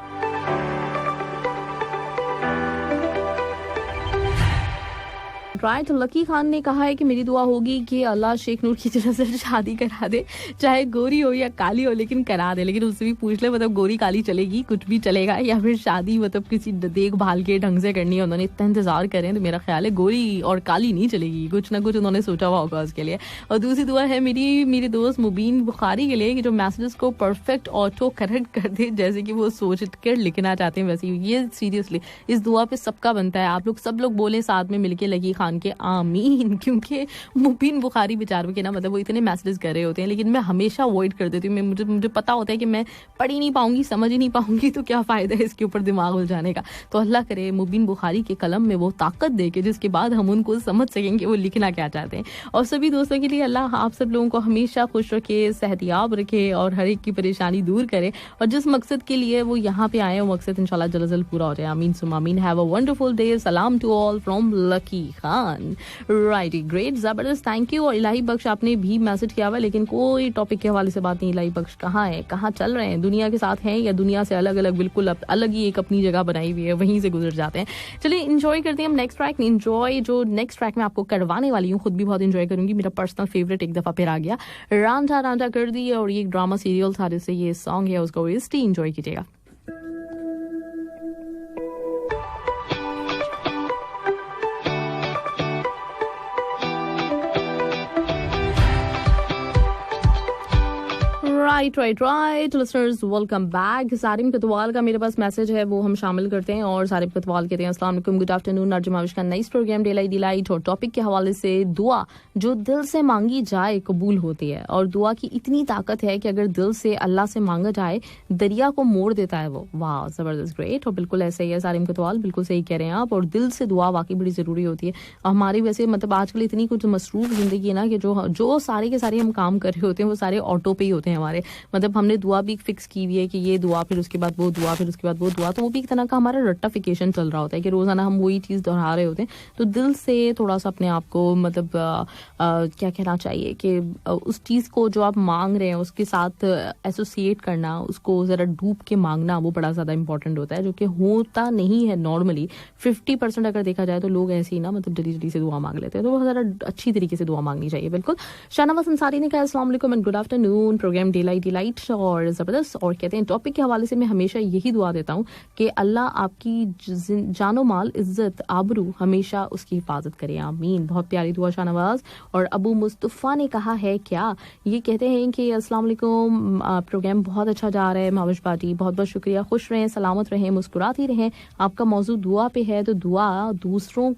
राइट, लकी खान ने कहा है कि मेरी दुआ होगी कि अल्लाह शेख नूर की तरह से शादी करा दे, चाहे गोरी हो या काली हो, लेकिन करा दे। लेकिन उससे भी पूछ ले, मतलब गोरी काली चलेगी, कुछ भी चलेगा, या फिर शादी मतलब किसी देखभाल के ढंग से करनी है, उन्होंने इतना इंतजार करें, तो मेरा ख्याल है गोरी और काली नहीं चलेगी, कुछ ना कुछ उन्होंने सोचा हुआ होगा उसके लिए। और दूसरी दुआ है मेरी दोस्त मुबीन बुखारी के लिए, कि जो मैसेजेस को परफेक्ट ऑटो करेक्ट कर दे, जैसे कि वो सोच कर लिखना चाहते हैं वैसे। ये सीरियसली इस दुआ पे सबका बनता है, आप लोग सब लोग बोले साथ में मिलके लकी खान के आमीन, क्योंकि मुबीन बुखारी बेचारों के ना, मतलब वो इतने मैसेजेस कर रहे होते हैं, लेकिन मैं हमेशा अवॉइड कर देती हूँ। मुझे पता होता है कि मैं पढ़ ही नहीं पाऊंगी, समझ ही नहीं पाऊंगी, तो क्या फायदा है इसके ऊपर दिमाग उलझाने का। तो अल्लाह करे मुबीन बुखारी के कलम में वो ताकत दे के जिसके बाद हम उनको समझ सकेंगे वो लिखना क्या चाहते हैं। और सभी दोस्तों के लिए अल्लाह आप सब लोगों को हमेशा खुश रखे, सेहतियाब रखे, और हर एक की परेशानी दूर करे, और जिस मकसद के लिए वो यहाँ पे आए वो मकसद इंशाल्लाह जल्द जल्द पूरा हो जाए। आमीन सुम्मा आमीन। Have a wonderful day. सलाम to all from Lucky Khan. Right, great, जबरदस्त, थैंक यू। और इलाही बख्श आपने भी मैसेज किया हुआ, लेकिन कोई टॉपिक के हवाले से बात नहीं। इलाही बख्श कहाँ है, कहाँ चल रहे हैं, दुनिया के साथ हैं या दुनिया से अलग अलग, बिल्कुल अलग ही एक अपनी जगह बनाई हुई है, वहीं से गुजर जाते हैं। चलिए इंजॉय करते हैं हम नेक्स्ट ट्रैक। इंजॉय जो नेक्स्ट ट्रैक मैं आपको करवाने वाली हूँ, खुद भी बहुत इंजॉय करूंगी, मेरा पर्सनल फेवरेट एक दफा फिर आ गया, रांझा रांझा कर दी, और ये ड्रामा सीरियल था जिससे ये सॉन्ग है, उसको इंजॉय कीजिएगा। Right listeners, welcome back. Sarim Katwal का मेरे पास मैसेज है, वो हम शामिल करते हैं। और सारिम कतवाल कहते हैं अस्सलाम वालेकुम, गुड आफ्टरनून, नर्जमाविश का नाइस प्रोग्राम डेलाई डिलाइट। और टॉपिक के हवाले से दुआ जो दिल से मांगी जाए कबूल होती है, और दुआ की इतनी ताकत है कि अगर दिल से अल्लाह से मांगा जाए दरिया को मोड़ देता है वो। वाह, जबरदस्त, ग्रेट। और बिल्कुल ऐसे ही है सारिम कतवाल, बिल्कुल सही कह रहे हैं आप। और दिल से दुआ वाकई बड़ी जरूरी होती है। हमारी वैसे मतलब आजकल इतनी कुछ मसरूफ जिंदगी है ना, कि जो सारे के सारे हम काम कर रहे होते हैं वो सारे ऑटो पे ही होते हैं हमारे। मतलब हमने दुआ भी फिक्स की हुई है कि ये दुआ, फिर उसके बाद वो दुआ, फिर उसके बाद वो दुआ, तो वो भी एक तरह का हमारा रट्टाफिकेशन चल रहा होता है कि रोजाना हम वही चीज दोहरा रहे होते हैं। तो दिल से थोड़ा सा अपने आप को मतलब क्या कहना चाहिए कि उस चीज को जो आप मांग रहे हैं उसके साथ एसोसिएट करना, उसको जरा डूब के मांगना, वो बड़ा ज्यादा इंपॉर्टेंट होता है, जो कि होता नहीं है नॉर्मली। 50% अगर देखा जाए तो लोग ऐसे ही ना मतलब जल्दी जल्दी से दुआ मांग लेते हैं, तो वो जरा अच्छी तरीके से दुआ मांगनी चाहिए। बिल्कुल। शाहनवाज अंसारी ने कहा अस्सलाम वालेकुम एंड गुड आफ्टरनून, प्रोग्राम डेलाई डिलाइट और जबरदस्त। और कहते हैं टॉपिक के हवाले से मैं हमेशा यही दुआ देता हूँ कि अल्लाह आपकी जानो माल, इज्जत, आबरू हमेशा उसकी हिफाजत करे, आमीन। बहुत प्यारी दुआ शाहनवाज। और अबू मुस्तफा ने कहा है क्या, ये कहते हैं कि अस्सलाम वालेकुम, प्रोग्राम बहुत अच्छा जा रहा है माविश पार्टी, बहुत बहुत शुक्रिया, खुश रहें, सलामत रहें, मुस्कुराती रहें। आपका मौजू दुआ पे है, तो दुआ दूसरों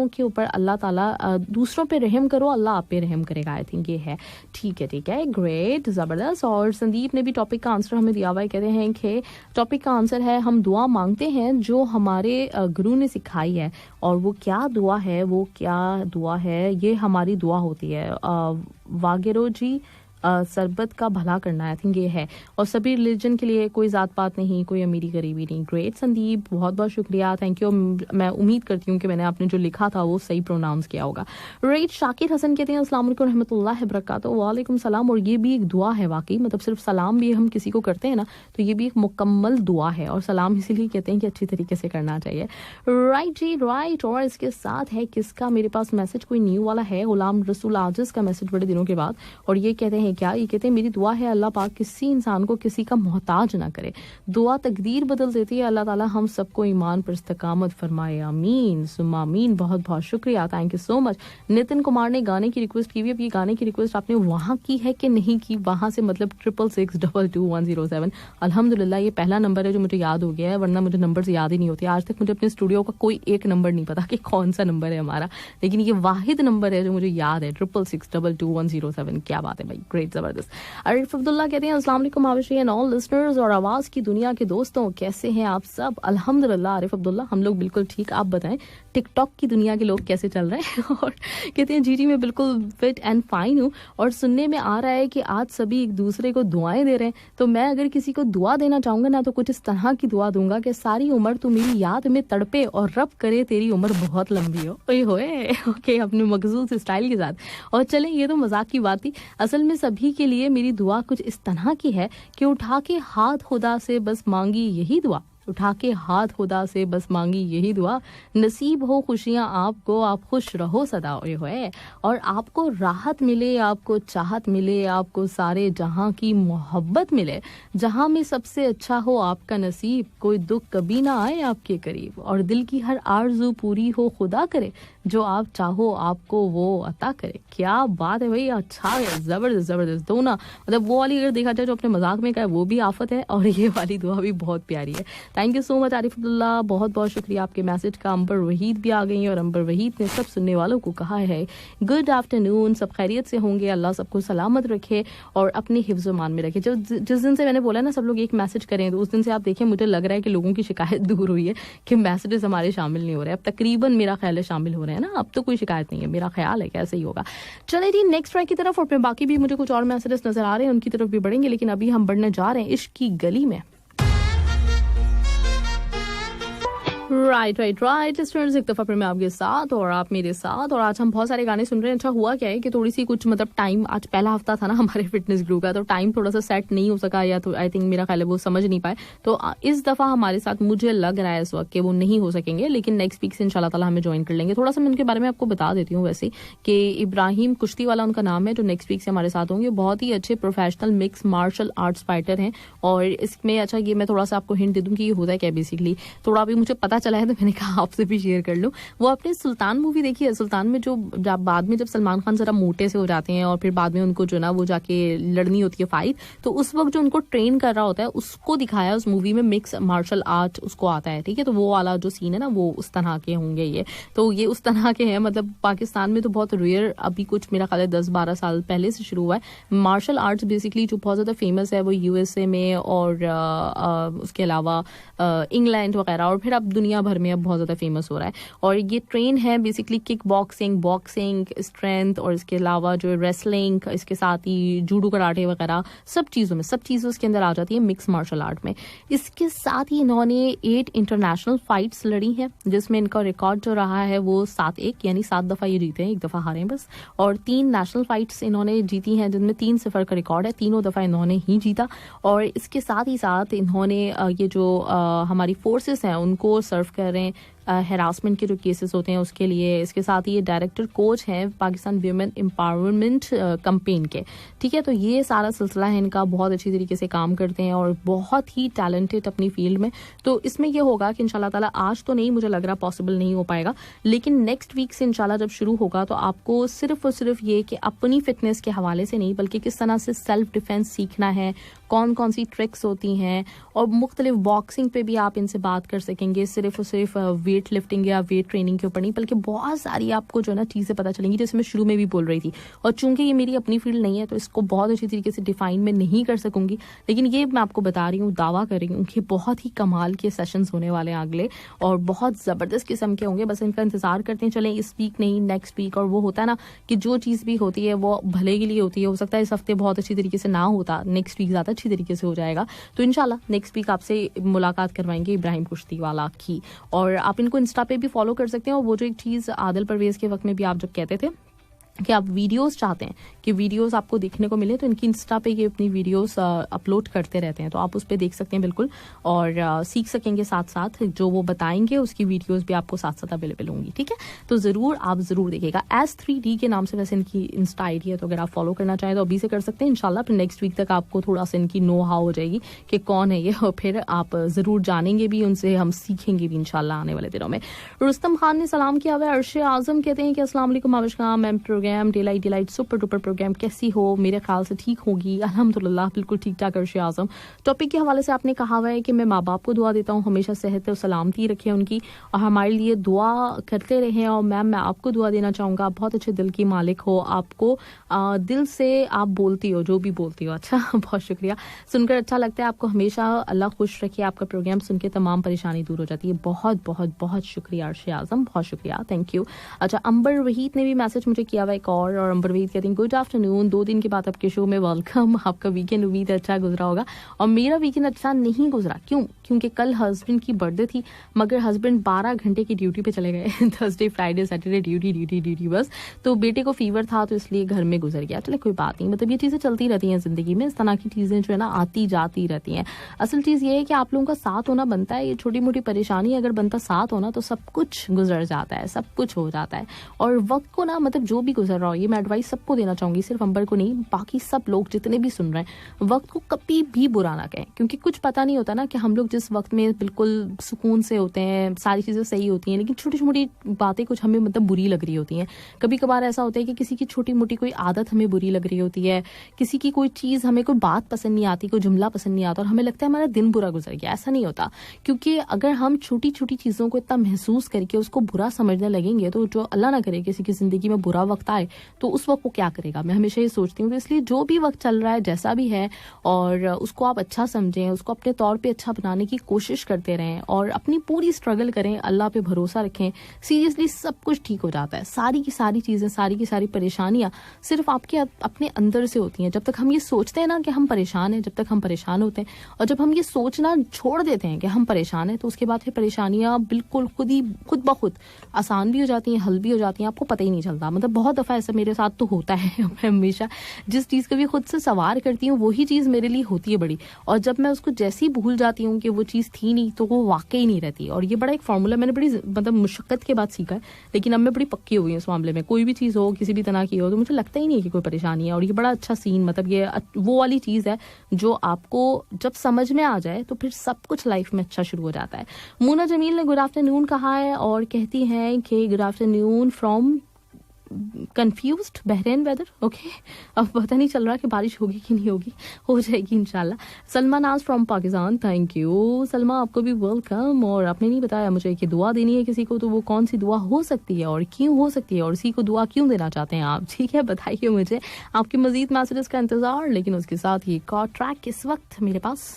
के ऊपर अल्लाह ताला दूसरों पे रहम करो, अल्लाह आप पे रहम करेगा। आई थिंक ये है। ठीक है, ग्रेट, जबरदस्त। और संदीप ने भी टॉपिक का आंसर हमें दिया हुआ है, कहते हैं कि टॉपिक का आंसर है हम दुआ मांगते हैं जो हमारे गुरु ने सिखाई है, और वो क्या दुआ है, ये हमारी दुआ होती है। वागेरो जी, सरबत का भला करना, आई थिंक ये है। और सभी रिलीजन के लिए कोई जात पात नहीं, कोई अमीरी गरीबी नहीं। ग्रेट संदीप, बहुत बहुत शुक्रिया, थैंक यू। मैं उम्मीद करती हूँ कि मैंने आपने जो लिखा था वो सही प्रोनाउंस किया होगा। राइट, शाकिर हसन कहते हैं अस्सलाम वालेकुम रहमतुल्लाहि व बरकातहू। वालेकुम सलाम। और ये भी एक दुआ है वाकई, मतलब सिर्फ सलाम भी हम किसी को करते हैं ना, तो ये भी एक मुकम्मल दुआ है। और सलाम इसीलिए कहते हैं कि अच्छी तरीके से करना चाहिए। राइट जी, राइट। और इसके साथ है किसका मेरे पास मैसेज, कोई न्यू वाला है, गुलाम रसूल आजिज का मैसेज बड़े दिनों के बाद। और ये कहते हैं हैं क्या, ये कहते हैं मेरी दुआ है अल्लाह पाक किसी इंसान को किसी का मोहताज ना करे, दुआ तकदीर बदल देती है, अल्लाह ताला हम सबको ईमान पर इस्तकामत फरमाए, आमीन सुम्मा आमीन। बहुत बहुत शुक्रिया, thank you so much. Nitin Kumar ने गाने की रिक्वेस्ट की हुई, अब ये गाने की रिक्वेस्ट आपने वहाँ की है कि नहीं की, वहाँ से मतलब 66622107। अल्हम्दुलिल्लाह ये पहला नंबर है जो मुझे याद हो गया है, वरना मुझे नंबर से याद ही नहीं होती। आज तक मुझे अपने स्टूडियो का कोई एक नंबर नहीं पता कि कौन सा नंबर है हमारा, लेकिन ये वाहिद नंबर है जो मुझे याद है, 66622107। क्या बात है भाई, ग्रेट, जबरदस्त। आरिफ अब्दुल्ला कहते हैं अस्सलाम वालेकुम आविशी एंड ऑल लिसनर्स और आवाज की दुनिया के दोस्तों, कैसे हैं आप सब? अल्हम्दुलिल्लाह आरिफ अब्दुल्ला, हम लोग बिल्कुल ठीक, आप बताएं टिकटॉक की दुनिया के लोग कैसे चल रहे हैं? और कहते हैं जी मैं बिल्कुल फिट एंड फाइन हूँ, और सुनने में आ रहा है कि आज सभी एक दूसरे को दुआएं दे रहे हैं, तो मैं अगर किसी को दुआ देना चाहूंगा ना तो कुछ इस तरह की दुआ दूंगा कि सारी उम्र तू मेरी याद में तड़पे और रब करे तेरी उम्र बहुत लंबी हो। ओए होए, ओके, अपने मखसूस स्टाइल के साथ। और चलें, ये तो मजाक की बात थी, असल में सभी के लिए मेरी दुआ कुछ इस तरह की है कि उठा के हाथ खुदा से बस मांगी यही दुआ, उठा के हाथ खुदा से बस मांगी यही दुआ, नसीब हो खुशियां आपको, आप खुश रहो सदा होए, और आपको राहत मिले, आपको चाहत मिले, आपको सारे जहां की मोहब्बत मिले, जहां में सबसे अच्छा हो आपका नसीब, कोई दुख कभी ना आए आपके करीब, और दिल की हर आरज़ू पूरी हो खुदा करे, जो आप चाहो आपको वो अता करे। क्या बात है भाई, अच्छा है, जबरदस्त जबरदस्त। दो ना मतलब वो वाली अगर देखा जाए जो अपने मजाक में कहा है वो भी आफत है, और ये वाली दुआ भी बहुत प्यारी है। Thank you so much Arif Abdullah, बहुत बहुत शुक्रिया आपके मैसेज का। अंबर वहीद भी आ गई हैं, और अंबर वहीद ने सब सुनने वालों को कहा है गुड आफ्टरनून, सब खैरियत से होंगे, अल्लाह सबको सलामत रखे और अपने हिफ्ज़ मान में रखे। जिस दिन से मैंने बोला ना सब लोग एक मैसेज करें, तो उस दिन से आप देखें मुझे लग रहा है कि लोगों की शिकायत दूर हुई है कि मैसेजेस हमारे शामिल नहीं हो रहे, अब तकरीबन मेरा ख्याल है शामिल हो रहे हैं ना, अब तो कोई शिकायत नहीं है, मेरा ख्याल है कि ऐसे ही होगा। चले जी नेक्स्ट ट्रैक की तरफ, और फिर बाकी भी मुझे कुछ और मैसेजेस नजर आ रहे हैं, उनकी तरफ भी बढ़ेंगे, लेकिन अभी हम बढ़ने जा रहे हैं इश्क की गली में। राइट लिस्टनर्स, एक दफा फिर मैं आपके साथ और आप मेरे साथ, और आज हम बहुत सारे गाने सुन रहे हैं। अच्छा हुआ क्या है कि थोड़ी सी कुछ मतलब टाइम, आज पहला हफ्ता था ना हमारे फिटनेस ग्रुप का, तो टाइम थोड़ा सा सेट नहीं हो सका, या तो आई थिंक मेरा ख्याल है वो समझ नहीं पाए, तो इस दफा हमारे साथ मुझे लग रहा है इस वक्त कि वो नहीं हो सकेंगे, लेकिन नेक्स्ट वीक से इंशाल्लाह ताला हमें ज्वाइन कर लेंगे। थोड़ा सा मैं उनके बारे में आपको बता देती हूँ वैसे कि इब्राहिम कुश्ती वाला उनका नाम है, जो नेक्स्ट वीक से हमारे साथ होंगे। बहुत ही अच्छे professional mix martial arts fighter हैं, और इसमें अच्छा ये मैं थोड़ा सा आपको हिंट दे दूँ कि ये होता है क्या बेसिकली, थोड़ा अभी मुझे पता चला है तो मैंने कहा आपसे भी शेयर कर लूं। वो आपने सुल्तान मूवी देखी है? सुल्तान में जो बाद में जब सलमान खान जरा मोटे से हो जाते हैं और फिर बाद में उनको जो ना वो जाके लड़नी होती है फाइट, तो उस वक्त जो उनको ट्रेन कर रहा होता है उसको दिखाया उस मूवी में, मिक्स मार्शल आर्ट उसको आता है, ठीक है। तो वो वाला जो सीन है ना वो उस तरह के होंगे, ये तो ये उस तरह के हैं। मतलब पाकिस्तान में तो बहुत रेयर, अभी कुछ मेरा ख्याल है 10-12 साल पहले से शुरू हुआ है मार्शल आर्ट्स बेसिकली, जो बहुत ज्यादा फेमस है वो यूएसए में और उसके अलावा इंग्लैंड वगैरह, और फिर अब दुनिया भर में अब बहुत ज्यादा फेमस हो रहा है। और ये ट्रेन है बेसिकली किक बॉक्सिंग, स्ट्रेंथ, और इसके अलावा जो रेसलिंग, इसके साथ ही जूडो कराटे वगैरह सब चीजों इसके अंदर आ जाती है मिक्स मार्शल आर्ट में। इसके साथ ही इन्होंने 8 इंटरनेशनल फाइट्स लड़ी हैं, जिसमें इनका रिकॉर्ड जो रहा है वो 7-1, यानी 7 दफा ये जीते हैं, 1 दफा हारे हैं बस। और 3 नेशनल फाइट्स इन्होंने जीती हैं, जिनमें 3-0 का रिकॉर्ड है, तीनों दफा इन्होंने ही जीता। और इसके साथ ही साथ इन्होंने ये जो हमारी फोर्सेस हैं उनको सर्व कर रहे हैं हेरासमेंट के जो केसेस होते हैं उसके लिए। इसके साथ ही ये डायरेक्टर कोच हैं पाकिस्तान वुमेन एम्पावरमेंट कैंपेन के, ठीक है। तो ये सारा सिलसिला है इनका, बहुत अच्छी तरीके से काम करते हैं और बहुत ही टैलेंटेड अपनी फील्ड में। तो इसमें ये होगा कि इंशाल्लाह ताला आज तो नहीं, मुझे लग रहा पॉसिबल नहीं हो पाएगा, लेकिन नेक्स्ट वीक से इंशाल्लाह जब शुरू होगा तो आपको सिर्फ और सिर्फ ये कि अपनी फिटनेस के हवाले से नहीं, बल्कि किस तरह से सेल्फ डिफेंस सीखना है, कौन कौन सी ट्रिक्स होती हैं, और मुख्तलिफ बॉक्सिंग पे भी आप इनसे बात कर सकेंगे। सिर्फ और सिर्फ वेट लिफ्टिंग या वेट ट्रेनिंग के ऊपर नहीं, बल्कि बहुत सारी आपको जो है ना चीज़ें पता चलेंगी, जैसे मैं शुरू में भी बोल रही थी। और चूंकि ये मेरी अपनी फील्ड नहीं है तो इसको बहुत अच्छी तरीके से डिफाइन में नहीं कर सकूंगी, लेकिन ये मैं आपको बता रही हूँ, दावा कर रही हूँ कि बहुत ही कमाल के सेशंस होने वाले हैं अगले, और बहुत ज़बरदस्त किस्म के होंगे। बस इनका इंतजार करते हैं, चलें इस वीक नहीं नेक्स्ट वीक। और वो होता है ना कि जो चीज़ भी होती है वो भले के लिए होती है, हो सकता है इस हफ्ते बहुत अच्छी तरीके से ना होता, नेक्स्ट वीक ज़्यादा अच्छी तरीके से हो जाएगा। तो इंशाल्लाह नेक्स्ट वीक आपसे मुलाकात करवाएंगे इब्राहिम कुश्ती वाला की, और आप इनको इंस्टा पे भी फॉलो कर सकते हैं। और वो जो एक चीज़ आदिल परवेज के वक्त में भी आप जब कहते थे कि आप वीडियोस चाहते हैं कि वीडियोस आपको देखने को मिले, तो इनकी इंस्टा पे ये अपनी वीडियोस अपलोड करते रहते हैं, तो आप उस पर देख सकते हैं बिल्कुल, और सीख सकेंगे साथ साथ। जो वो बताएंगे उसकी वीडियोस भी आपको साथ साथ अवेलेबल होंगी, ठीक है। तो आप जरूर देखिएगा। S3D के नाम से वैसे इनकी इंस्टा आईडी है, तो अगर आप फॉलो करना चाहें तो अभी से कर सकते हैं इंशाल्लाह। फिर नेक्स्ट वीक तक आपको थोड़ा सा इनकी नो हाउ हो जाएगी कि कौन है ये, और फिर आप जरूर जानेंगे भी उनसे, हम सीखेंगे भी इंशाल्लाह आने वाले दिनों में। रुस्तम खान ने सलाम किया हुआ है। अर्शे आजम कहते हैं कि अस्सलाम वालेकुम Avishka ma'am, program delight super duper program, कैसी हो? मेरे ख्याल से ठीक होगी, अल्हम्दुलिल्लाह बिल्कुल ठीक ठाक। अर्शे आजम, टॉपिक के हवाले से आपने कहा हुआ है कि मैं माँ बाप को दुआ देता हूँ, हमेशा सेहत और सलामती रखें उनकी, और हमारे लिए दुआ करते रहें। और मैम मैं आपको दुआ देना चाहूँगा, आप बहुत अच्छे दिल की मालिक हो, आपको दिल से आप बोलती हो जो भी बोलती हो। अच्छा, बहुत शुक्रिया, सुनकर अच्छा लगता है। आपको हमेशा अल्लाह खुश रखे, आपका प्रोग्राम सुन के तमाम परेशानी दूर हो जाती है। बहुत बहुत बहुत शुक्रिया अर्शे आजम, बहुत शुक्रिया, थैंक यू। अच्छा, अंबर वहीद ने भी मैसेज मुझे किया हुआ एक और अंबर वहीद कहते हैं गुड आफ्टरनून, 2 दिन के बाद आपके शो में वेलकम। आपका वीकेंड उम्मीद अच्छा गुजरा होगा, और मेरा वीकेंड अच्छा नहीं गुजरा। क्यों? क्योंकि कल हस्बैंड की बर्थडे थी, मगर हस्बैंड 12 घंटे की ड्यूटी पे चले गए। थर्सडे फ्राइडे सैटरडे ड्यूटी बस। तो बेटे को फीवर था तो इसलिए घर में गुजर गया। चले कोई बात नहीं, मतलब ये चीजें चलती रहती हैं जिंदगी में, इस तरह की चीजें जो है ना आती जाती रहती हैं। असल चीज ये है कि आप लोगों का साथ होना बनता है। ये छोटी मोटी परेशानी अगर बनता साथ होना तो सब कुछ गुजर जाता है, सब कुछ हो जाता है। और वक्त को ना, मतलब जो भी गुजर रहा हो, ये मैं एडवाइस सबको देना चाहूंगी, सिर्फ अंबर को नहीं, बाकी सब लोग जितने भी सुन रहे हैं, वक्त को कभी भी बुरा ना कहें, क्योंकि कुछ पता नहीं होता ना कि हम लोग जिस वक्त में बिल्कुल सुकून से होते हैं, सारी चीजें सही होती हैं, लेकिन छोटी छोटी बातें कुछ हमें मतलब बुरी लग रही होती हैं। कभी कभार ऐसा होता है कि किसी की छोटी मोटी कोई आदत हमें बुरी लग रही होती है, किसी की कोई चीज, हमें कोई बात पसंद नहीं आती, कोई जुमला पसंद नहीं आता, और हमें लगता है हमारा दिन बुरा गुजर गया। ऐसा नहीं होता, क्योंकि अगर हम छोटी छोटी चीजों को इतना महसूस करके उसको बुरा समझने लगेंगे, तो जो अल्लाह ना करे किसी की जिंदगी में बुरा वक्त आए तो उस वक्त वो क्या करेगा। मैं हमेशा ये सोचती हूँ, तो इसलिए जो भी वक्त चल रहा है जैसा भी है, और उसको आप अच्छा समझें, उसको अपने तौर पे अच्छा बनाने की कोशिश करते रहें, और अपनी पूरी स्ट्रगल करें, अल्लाह पे भरोसा रखें। सीरियसली सब कुछ ठीक हो जाता है। सारी की सारी चीजें, सारी की सारी परेशानियां सिर्फ आपके अपने अंदर से होती हैं। जब तक हम ये सोचते हैं ना कि हम परेशान हैं, जब तक हम परेशान होते हैं, और जब हम ये सोचना छोड़ देते हैं कि हम परेशान हैं, तो उसके बाद फिर परेशानियां बिल्कुल खुद ब खुद आसान भी हो जाती हैं, हल भी हो जाती हैं, आपको पता ही नहीं चलता। मतलब बहुत दफा ऐसा मेरे साथ तो होता है। मैं हमेशा जिस चीज को भी खुद से सवार करती हूँ वही चीज मेरे लिए होती है बड़ी, और जब मैं उसको जैसे ही भूल जाती हूँ कि वो चीज थी नहीं, तो वो वाकई नहीं रहती। और ये बड़ा एक फॉर्मूला मैंने बड़ी मतलब मुशक्कत के बाद सीखा है, लेकिन अब मैं बड़ी पक्की हो गई हूँ इस मामले में। कोई भी चीज हो, किसी भी तरह की हो, तो मुझे लगता ही नहीं कि कोई परेशानी है। और ये बड़ा अच्छा सीन, मतलब ये वो वाली चीज है जो आपको जब समझ में आ जाए तो फिर सब कुछ लाइफ में अच्छा शुरू हो जाता है। मूना जमील ने गुड आफ्टरनून कहा है, और कहती हैं कि good afternoon from confused Bahrain weather. Okay, अब पता नहीं चल रहा कि बारिश होगी कि नहीं होगी, हो जाएगी इंशाल्लाह। सलमा नाज from Pakistan, thank you Salma, आपको भी वेलकम। और आपने नहीं बताया मुझे कि दुआ देनी है किसी को, तो वो कौन सी दुआ हो सकती है और क्यों हो सकती है, और इसी को दुआ क्यों देना चाहते हैं आप? ठीक है, बताइए मुझे। आपके मजीद मैसेजेस का इंतजार, लेकिन उसके साथ ये का ट्रैक इस वक्त मेरे पास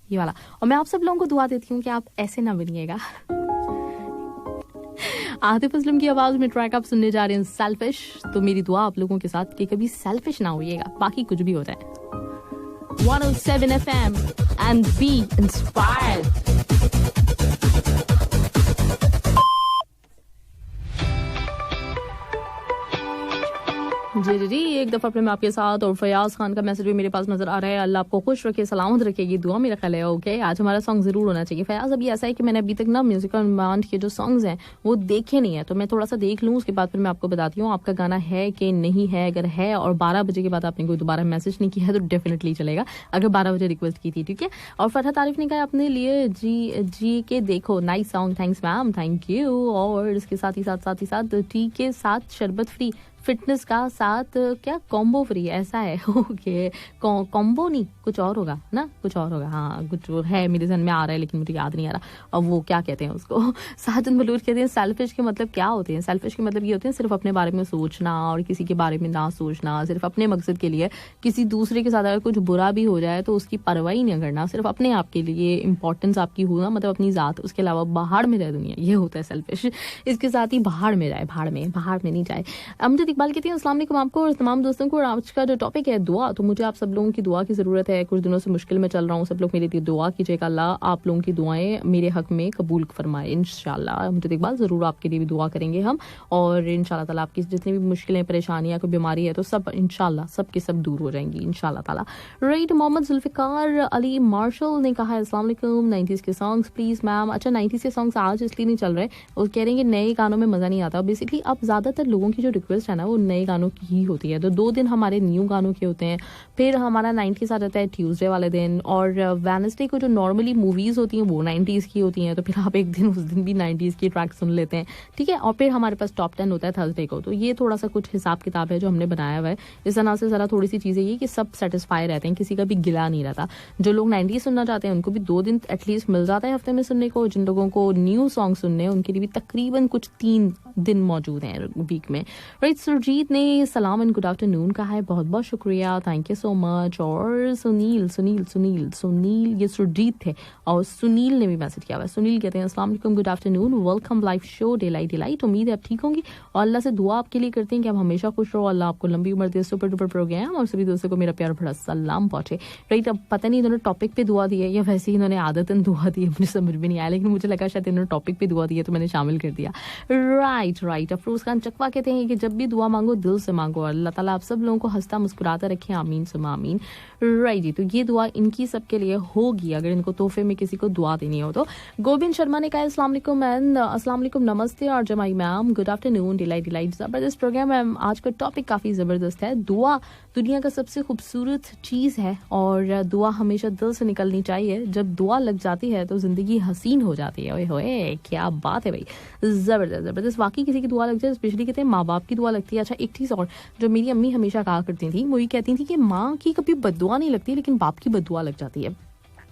ये वाला, और मैं आप सब लोगों को दुआ देती हूँ कि आप ऐसे ना बनिएगा। आतिफ असलम की आवाज में ट्रैक आप सुनने जा रहे हैं सेल्फिश। तो मेरी दुआ आप लोगों के साथ कि कभी सेल्फिश ना होइएगा, बाकी कुछ भी हो जाए। 107 FM and be inspired। जी, एक दफा फिर मैं आपके साथ, और फयाज खान का मैसेज भी मेरे पास नजर आ रहा है। अल्लाह आपको खुश रखे, सलामत रखेगी, दुआ मेरा ख्याल है। ओके, आज हमारा सॉन्ग जरूर होना चाहिए। फयाज, अभी ऐसा है कि मैंने अभी तक ना म्यूजिक ऑन डिमांड के जो सॉन्ग्स हैं वो देखे नहीं है, तो मैं थोड़ा सा देख लूँ, उसके बाद फिर मैं आपको बताती हूँ आपका गाना है कि नहीं है। अगर है और 12 बजे के बाद आपने कोई दोबारा मैसेज नहीं किया है तो डेफिनेटली चलेगा, अगर 12 बजे रिक्वेस्ट की थी, ठीक है। और फरहत आरिफ ने कहा अपने लिए जी के देखो, nice song, thanks ma'am, thank you. और इसके साथ ही टी के साथ शरबत फ्री, फिटनेस का साथ क्या कॉम्बो फ्री, ऐसा है। ओके, कॉम्बो नहीं, कुछ और होगा ना, कुछ और होगा, हाँ कुछ और है, मेरे ज़हन में आ रहा है लेकिन मुझे याद नहीं आ रहा। अब वो क्या कहते हैं उसको, साजन बलूर कहते हैं सेल्फिश के मतलब क्या होते हैं। सेल्फिश के मतलब ये होते हैं सिर्फ अपने बारे में सोचना और किसी के बारे में ना सोचना, सिर्फ अपने मकसद के लिए। किसी दूसरे के साथ अगर कुछ बुरा भी हो जाए तो उसकी परवाह ही नहीं करना, सिर्फ अपने आप के लिए इंपॉर्टेंस आपकी होना, मतलब अपनी ज़ात, उसके अलावा बाहर में रहे दुनिया, ये होता है सेल्फिश। इसके साथ ही बाहर में जाए, बाहर में नहीं जाए। अमजद इकबाल कहती है अस्सलाम वालेकुम आपको और तमाम दोस्तों को। और आज का जो टॉपिक है दुआ, तो मुझे आप सब लोगों की दुआ की ज़रूरत है। कुछ दिनों से मुश्किल में चल रहा हूँ, सब लोग मेरे लिए दुआ कीजिएगा। अल्लाह आप लोगों की दुआएं मेरे हक में कबूल फरमाए इंशाल्लाह। मुझे इकबाल ज़रूर आपके लिए भी दुआ करेंगे हम, और इंशाल्लाह ताला आपकी जितनी भी मुश्किलें, परेशानियाँ, कोई बीमारी है तो सब इंशाल्लाह सब के सब दूर हो जाएंगी इंशाल्लाह ताला। राइट, मोहम्मद जुल्फ़िकार अली मार्शल ने कहा है अस्सलाम वालेकुम, 90s के सॉन्ग्स प्लीज़ मैम। अच्छा, 90s के सॉन्ग्स आज इसलिए नहीं चल रहे, वो कह रहे हैं कि नए गानों में मज़ा नहीं आता। बेसिकली अब ज़्यादातर लोगों की जो रिक्वेस्ट है ना वो नए गानों की ही होती है। तो 2 दिन हमारे न्यू गानों के होते हैं, फिर हमारा 90s आ जाता है ट्यूसडे वाले दिन, और वेडनेसडे को जो नॉर्मली मूवीज़ होती हैं वो 90s की होती हैं। तो फिर आप एक दिन उस दिन भी 90s की ट्रैक सुन लेते हैं, ठीक है। और फिर हमारे पास टॉप 10 होता है थर्सडे को। तो ये थोड़ा सा कुछ हिसाब किताब है जो हमने बनाया हुआ है। इस तरह से ज़रा थोड़ी सी चीज़ें ये कि सब सेटिस्फाई रहते हैं, किसी का भी गिला नहीं रहता। जो लोग 90s सुनना चाहते हैं उनको भी 2 दिन एटलीस्ट मिल जाता है हफ्ते में सुनने को। जिन लोगों को न्यू सॉन्ग सुनने हैं उनके लिए भी तकरीबन कुछ 3 दिन मौजूद हैं वीक में। राइट, सुरजीत ने सलाम एंड गुड आफ्टरनून कहा है, बहुत बहुत शुक्रिया, थैंक यू सो मच। और सुनील ये सुरजीत थे, और सुनील ने भी मैसेज किया हुआ है। सुनील कहते हैं अस्सलाम वालेकुम, good afternoon, welcome live show delight. उम्मीद है आप ठीक होंगी और अल्लाह से दुआ आपके लिए करते हैं कि आप हमेशा खुश रहो, अल्लाह आपको लंबी उम्र दे। सुपर डुपर प्रोग्राम, और सभी दोस्तों को मेरा प्यार भरा सलाम पहुंचे। राइट, अब पता नहीं इन्होंने टॉपिक पे दुआ दी है या वैसे ही इन्होंने आदतन दुआ दी है, मुझे समझ में नहीं आया, लेकिन मुझे लगा शायद इन्होंने टॉपिक पे दुआ दी है तो मैंने शामिल कर दिया। राइट, अफरोज खान चकवा कहते हैं कि जब भी दुआ मांगो दिल से मांगो, अल्लाह ताला आप सब लोगों को हंसता मुस्कुराता रखें, आमीन सुमा आमीन। राइट जी, तो ये दुआ इनकी सबके लिए होगी अगर इनको तोहफे में किसी को दुआ देनी हो तो। गोविंद शर्मा ने कहा अस्सलाम वालेकुम एंड अस्सलाम वालेकुम, नमस्ते और जमाई मैम, गुड आफ्टरनून, डिलाइट। जबरदस्त प्रोग्राम मैम, आज का टॉपिक काफी जबरदस्त है। दुआ दुनिया का सबसे खूबसूरत चीज है और दुआ हमेशा दिल से निकलनी चाहिए। जब दुआ लग जाती है तो जिंदगी हसीन हो जाती है। ओए होए, क्या बात है भाई, जबरदस्त। वाकई किसी की दुआ लग जाए, स्पेशली कहते हैं माँ बाप की दुआ लगती है। अच्छा, एक चीज और जो मेरी अम्मी हमेशा कहा करती थी, वो ये कहती थी कि माँ की कभी बद्दुआ नहीं लगती लेकिन बाप की बद्दुआ लग जाती है।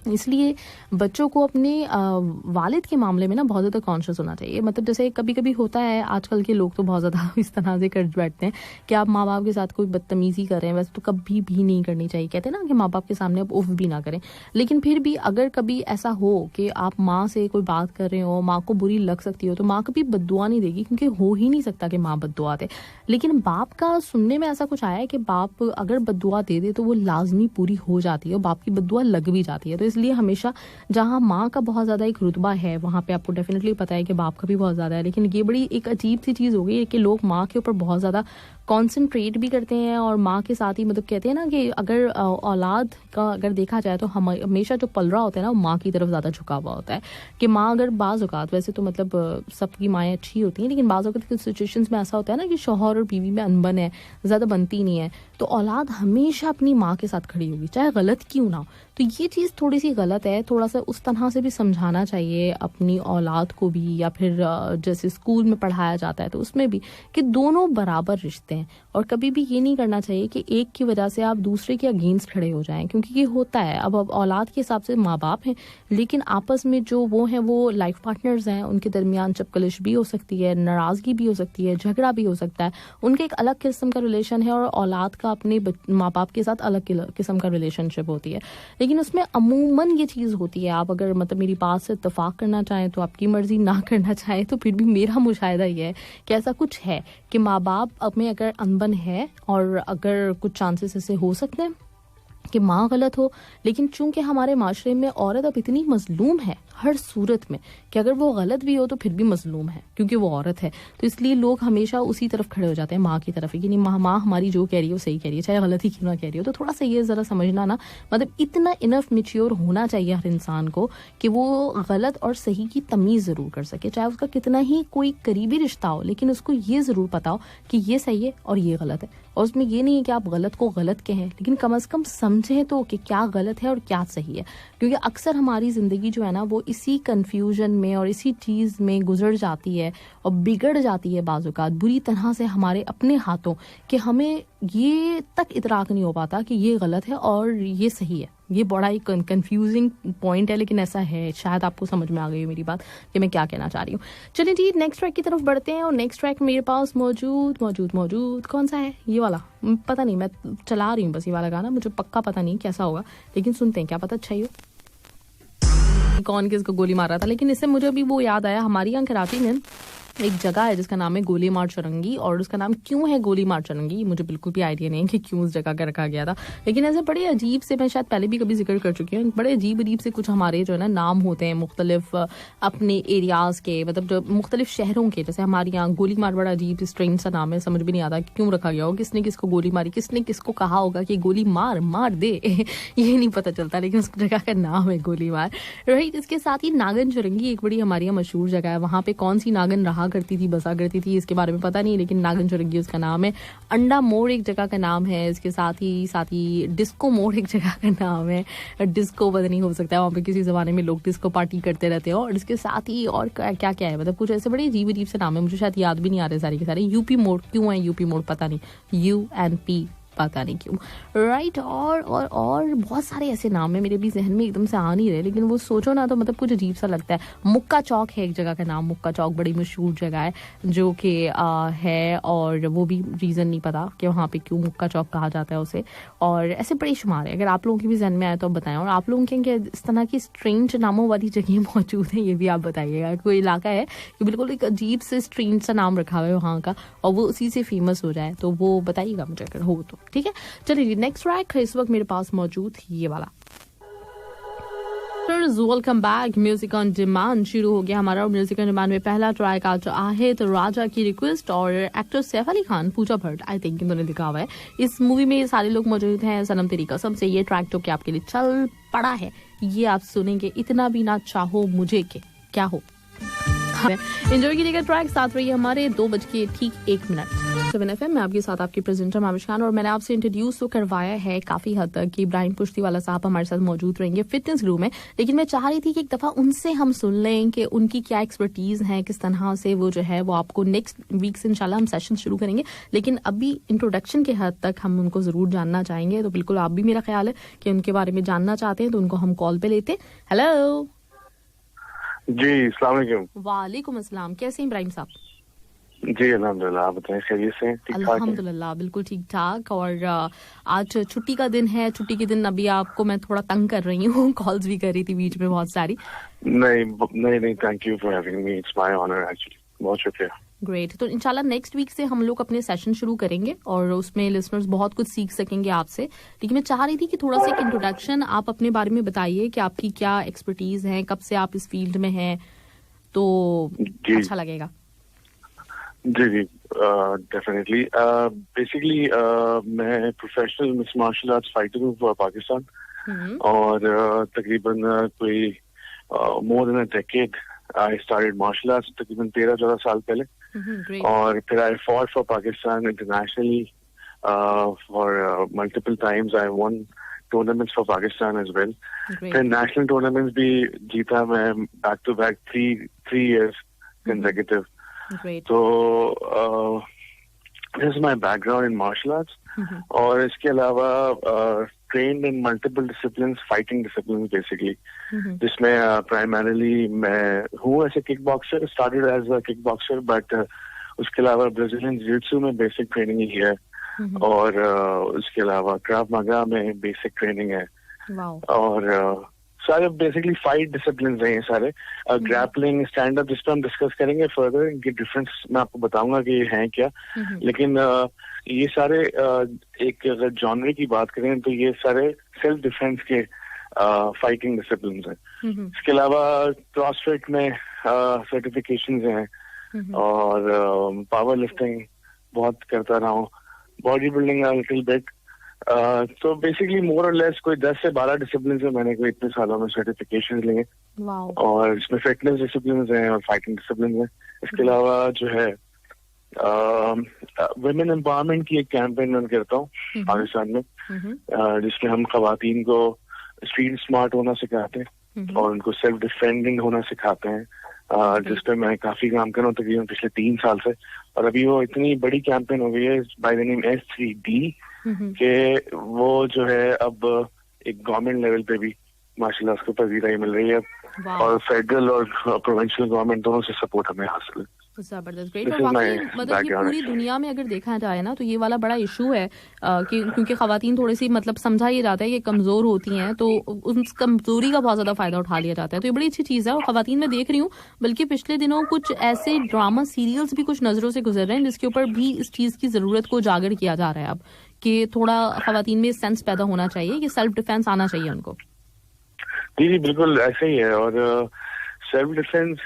इसलिए बच्चों को अपने वालिद के मामले में ना बहुत ज़्यादा कॉन्शियस होना चाहिए। मतलब जैसे कभी कभी होता है, आजकल के लोग तो बहुत ज़्यादा इस तरह से कर बैठते हैं कि आप माँ बाप के साथ कोई बदतमीज़ी कर रहे हैं, वैसे तो कभी भी नहीं करनी चाहिए। कहते हैं ना कि माँ बाप के सामने आप उफ भी ना करें, लेकिन फिर भी अगर कभी ऐसा हो कि आप माँ से कोई बात कर रहे हो, माँ को बुरी लग सकती हो, तो माँ कभी बद्दुआ नहीं देगी, क्योंकि हो ही नहीं सकता कि माँ बद्दुआ दे। लेकिन बाप का सुनने में ऐसा कुछ आया है कि बाप अगर बद्दुआ दे दे तो वो लाजमी पूरी हो जाती है और बाप की बद्दुआ लग भी जाती है। तो इसलिए हमेशा जहाँ माँ का बहुत ज्यादा एक रुतबा है वहाँ पे आपको डेफिनेटली पता है कि बाप का भी बहुत ज्यादा है। लेकिन ये बड़ी एक अजीब सी चीज हो गई है कि लोग माँ के ऊपर बहुत ज्यादा कॉन्सेंट्रेट भी करते हैं और माँ के साथ ही, मतलब कहते हैं ना कि अगर औलाद का अगर देखा जाए तो हम हमेशा जो पल रहा होता है ना वो माँ की तरफ ज़्यादा झुका हुआ होता है कि माँ अगर बाज़ औक़ात, वैसे तो मतलब सबकी माएँ अच्छी होती हैं, लेकिन बाज़ औक़ात कुछ सिचुएशंस में ऐसा होता है ना कि शौहर और बीवी में अनबन है, ज़्यादा बनती नहीं है, तो औलाद हमेशा अपनी माँ के साथ खड़ी होगी चाहे गलत क्यों ना हो। तो ये चीज़ थोड़ी सी गलत है, थोड़ा सा उस तरह से भी समझाना चाहिए अपनी औलाद को भी, या फिर जैसे स्कूल में पढ़ाया जाता है तो उसमें भी कि दोनों बराबर रिश्ते हैं। और कभी भी ये नहीं करना चाहिए कि एक की वजह से आप दूसरे के अगेंस्ट खड़े हो जाएं, क्योंकि ये होता है। अब औलाद के हिसाब से माँ बाप हैं, लेकिन आपस में जो वो हैं वो लाइफ पार्टनर्स हैं, उनके दरमियान चपकलिश भी हो सकती है, नाराज़गी भी हो सकती है, झगड़ा भी हो सकता है, उनका एक अलग किस्म का रिलेशन है और औलाद का अपने माँ बाप के साथ अलग किस्म का रिलेशनशिप होती है। लेकिन उसमें अमूमन ये चीज़ होती है, आप अगर मतलब मेरी बात से इत्तेफाक करना चाहें तो आपकी मर्जी, ना करना चाहें तो फिर भी मेरा मुशाहिदा ये है कि ऐसा कुछ है कि माँ बाप में अगर अनबन है और अगर कुछ चांसेस ऐसे हो सकते हैं कि माँ गलत हो, लेकिन चूंकि हमारे माशरे में औरत अब इतनी मजलूम है हर सूरत में कि अगर वो गलत भी हो तो फिर भी मजलूम है क्योंकि वो औरत है, तो इसलिए लोग हमेशा उसी तरफ खड़े हो जाते हैं, माँ की तरफ, कि नहीं माँ हमारी जो कह रही है वो सही कह रही है, चाहे गलत ही क्यों ना कह रही हो। तो थोड़ा सा ये ज़रा समझना ना, मतलब इतना इनफ मैच्योर होना चाहिए हर इंसान को कि वो गलत और सही की तमीज़ ज़रूर कर सके, चाहे उसका कितना ही कोई करीबी रिश्ता हो, लेकिन उसको ये ज़रूर पता हो कि ये सही है और ये गलत है। और उसमें ये नहीं है कि आप गलत को गलत कहें, लेकिन कम से कम समझें तो कि क्या गलत है और क्या सही है, क्योंकि अक्सर हमारी ज़िंदगी जो है ना वो इसी कन्फ्यूजन में और इसी चीज़ में गुजर जाती है और बिगड़ जाती है बाज़ औक़ात बुरी तरह से हमारे अपने हाथों, कि हमें ये तक इतराक नहीं हो पाता कि ये गलत है और ये सही है। ये बड़ा ही कंफ्यूजिंग पॉइंट है, लेकिन ऐसा है। शायद आपको समझ में आ गई मेरी बात कि मैं क्या कहना चाह रही हूँ। चलिए जी, नेक्स्ट ट्रैक की तरफ बढ़ते हैं और नेक्स्ट ट्रैक मेरे पास मौजूद कौन सा है? ये वाला पता नहीं, मैं चला रही हूँ बस ये वाला गाना, मुझे पक्का पता नहीं कैसा होगा, लेकिन सुनते हैं, क्या पता अच्छा ही हो। कौन किसको गोली मार रहा था, लेकिन इससे मुझे अभी वो याद आया, हमारी यहाँ कराची में एक जगह है जिसका नाम है गोली मार चुरंगी, और उसका नाम क्यों है गोली मार चुरंगी मुझे बिल्कुल भी आइडिया नहीं है कि क्यों उस जगह का रखा गया था, लेकिन ऐसे बड़े अजीब से, मैं शायद पहले भी कभी जिक्र कर चुकी हूँ, बड़े अजीब अजीब से कुछ हमारे जो है ना नाम होते हैं मुख्तलिफ अपने एरियाज के, मतलब जो मुख्तलिफ शहरों के, जैसे हमारे यहाँ गोली मार बड़ा अजीब स्ट्रेंज सा नाम है, समझ भी नहीं आता कि क्यों रखा गया हो, किसने किसको गोली मारी, किसने किसको कहा होगा कि गोली मार मार दे ये नहीं पता चलता, लेकिन उस जगह का नाम है गोली मार, राइट। इसके साथ ही नागन चुरंगी एक बड़ी हमारी यहाँ मशहूर जगह है, वहाँ पे कौन सी नागन रहा करती थी, बसा करती थी, इसके बारे में पता नहीं, लेकिन नागन चुरंगी उसका नाम है। अंडा मोड़ एक जगह का नाम है, इसके साथ ही डिस्को मोड़ एक जगह का नाम है, डिस्को पता नहीं हो सकता है, वहाँ पे किसी जमाने में लोग डिस्को पार्टी करते रहते हैं, और इसके साथ ही और क्या क्या है, मतलब कुछ ऐसे बड़े अजीब अजीब से नाम है, मुझे शायद याद भी नहीं आ रहे सारे के सारे। यूपी मोड़ क्यों है, यूपी मोड़ पता नहीं, UNP पता नहीं क्यों, राइट। और बहुत सारे ऐसे नाम है मेरे भी जहन में एकदम से आ नहीं रहे, लेकिन वो सोचो ना तो मतलब कुछ अजीब सा लगता है। मुक्का चौक है एक जगह का नाम, मुक्का चौक बड़ी मशहूर जगह है जो कि है, और वो भी रीज़न नहीं पता कि वहाँ पे क्यों मुक्का चौक कहा जाता है उसे, और ऐसे बड़े शुमार है। अगर आप लोगों के भी जहन में आए तो आप बताएं, और आप लोगों के क्या इस तरह की स्ट्रेंज नामों वाली जगह मौजूद है, ये भी आप बताइएगा। कोई इलाका है कि बिल्कुल एक अजीब से स्ट्रेंज सा नाम रखा हुआ है वहाँ का, और वो उसी से फेमस हो जाए, तो वो बताइएगा मुझे अगर हो तो, ठीक है। चलिए नेक्स्ट ट्रैक इस वक्त मेरे पास मौजूद ये वाला। Welcome back, music on demand शुरू हो गया हमारा, और म्यूजिक ऑन डिमांड में पहला ट्रैक आज आहे तो राजा की रिक्वेस्ट, और actor Saif Ali Khan, Pooja Bhatt, I think इन्होंने लिखा हुआ है। इस मूवी में ये सारे लोग मौजूद हैं। सनम तेरी कसम से ये ट्रैक जो कि आपके लिए चल पड़ा है, ये आप सुनेंगे। इतना भी ना चाहो मुझे के क्या हो, एंजॉय कीजिएगा ट्रैक। साथ रहिए हमारे 2:01 7 FM में आपके साथ आपकी प्रेजेंटर मामिश खान, और मैंने आपसे इंट्रोड्यूस तो करवाया है काफी हद तक कि इब्राहिम पुश्ती वाला साहब हमारे साथ मौजूद रहेंगे फिटनेस ग्रू में, लेकिन मैं चाह रही थी कि एक दफा उनसे हम सुन लें कि उनकी क्या एक्सपर्टीज है, किस तरह से वो जो है वो आपको नेक्स्ट वीक से इंशाल्लाह हम सेशन शुरू करेंगे, लेकिन अभी इंट्रोडक्शन के हद तक हम उनको जरूर जानना चाहेंगे। तो बिल्कुल आप भी, मेरा ख्याल है कि उनके बारे में जानना चाहते हैं, तो उनको हम कॉल पे लेते। हेलो जी, अस्सलाम वालेकुम। वालेकुम अस्सलाम, कैसे हैं इब्राहिम साहब? जी अल्हम्दुलिल्लाह, आप बताएं खैरियत से? अल्हम्दुलिल्लाह बिल्कुल ठीक ठाक। और आज छुट्टी का दिन है, छुट्टी के दिन अभी आपको मैं थोड़ा तंग कर रही हूँ, कॉल्स भी कर रही थी बीच में बहुत सारी। नहीं, thank you for having me, it's my honour actually, बहुत शुक्रिया। ग्रेट। तो इंशाल्लाह नेक्स्ट वीक से हम लोग अपने सेशन शुरू करेंगे, और उसमें लिसनर्स बहुत कुछ सीख सकेंगे आपसे, लेकिन मैं चाह रही थी कि थोड़ा सा एक इंट्रोडक्शन आप अपने बारे में बताइए कि आपकी क्या एक्सपर्टीज है, कब से आप इस फील्ड में हैं, तो अच्छा लगेगा। जी डेफिनेटली। बेसिकली मैं professional mix martial arts fighter हूँ फॉर पाकिस्तान, और तकरीबन कोई more than a decade I started martial arts, तकरीबन 13-14 साल पहले, और फिर I fought for Pakistan internationally for multiple times. I won tournaments for Pakistan as well, फिर नेशनल टूर्नामेंट्स भी जीता मैं back to back 3 years consecutive. तो this is my background in martial arts, और इसके अलावा trained in multiple disciplines, fighting disciplines basically, जिसमें primarily मैं हूँ ऐसे kick boxer, started as a kick boxer, but उसके अलावा ब्राजीलियन जिu-jitsu में बेसिक ट्रेनिंग ही है, और उसके अलावा क्राव मागा में बेसिक ट्रेनिंग है, और सारे बेसिकली 5 डिसिप्लिन हैं ये सारे। ग्रैपलिंग, स्टैंड अप, जिस पर हम डिस्कस करेंगे फर्दर, इनकी डिफरेंस मैं आपको बताऊंगा कि ये हैं क्या, लेकिन ये सारे एक अगर जॉनर की बात करें तो ये सारे सेल्फ डिफेंस के फाइटिंग डिसिप्लिन हैं। इसके अलावा क्रॉसफिट में सर्टिफिकेशंस हैं, और पावर लिफ्टिंग बहुत करता रहा हूँ, बॉडी बिल्डिंग लिटिल बिट। तो बेसिकली मोर और लेस कोई 10 से 12 डिसिप्लिन से मैंने कोई इतने सालों में सर्टिफिकेशन लिए, और इसमें फिटनेस डिसिप्लिन हैं और फाइटिंग डिसिप्लिन हैं। इसके अलावा जो है वुमेन एम्पावरमेंट की एक कैंपेन रन करता हूँ पाकिस्तान में, जिसमें हम खवातीन को स्ट्रीट स्मार्ट होना सिखाते हैं और उनको सेल्फ डिफेंडिंग होना सिखाते हैं, जिसपे मैं काफी काम कर रहा हूँ तकरीबन पिछले 3 साल से। और अभी वो इतनी बड़ी कैंपेन हो गई है बाय द नेम S3D के वो जो है अब एक गवर्नमेंट लेवल पे भी माशाल्लाह उसको पजीराई मिल रही है, और फेडरल और प्रोविंशियल गवर्नमेंट दोनों से सपोर्ट हमें हासिल है। जबरदस्त, ग्रेट। और वाकई मतलब ये पूरी दुनिया में अगर देखा जाए ना तो ये वाला बड़ा इशू है कि क्योंकि खवातीन थोड़ी सी मतलब समझा ये जाता है कि कमजोर होती हैं तो उस कमजोरी का बहुत ज्यादा फायदा उठा लिया जाता है। तो ये बड़ी अच्छी चीज है। और खवातीन में देख रही हूँ बल्कि पिछले दिनों कुछ ऐसे ड्रामा सीरियल्स भी कुछ नजरों से गुजर रहे हैं जिसके ऊपर भी इस चीज की जरूरत को उजागर किया जा रहा है अब कि थोड़ा खवातीन में सेंस पैदा होना चाहिए कि सेल्फ डिफेंस आना चाहिए उनको। जी बिल्कुल ऐसा ही है। और सेल्फ डिफेंस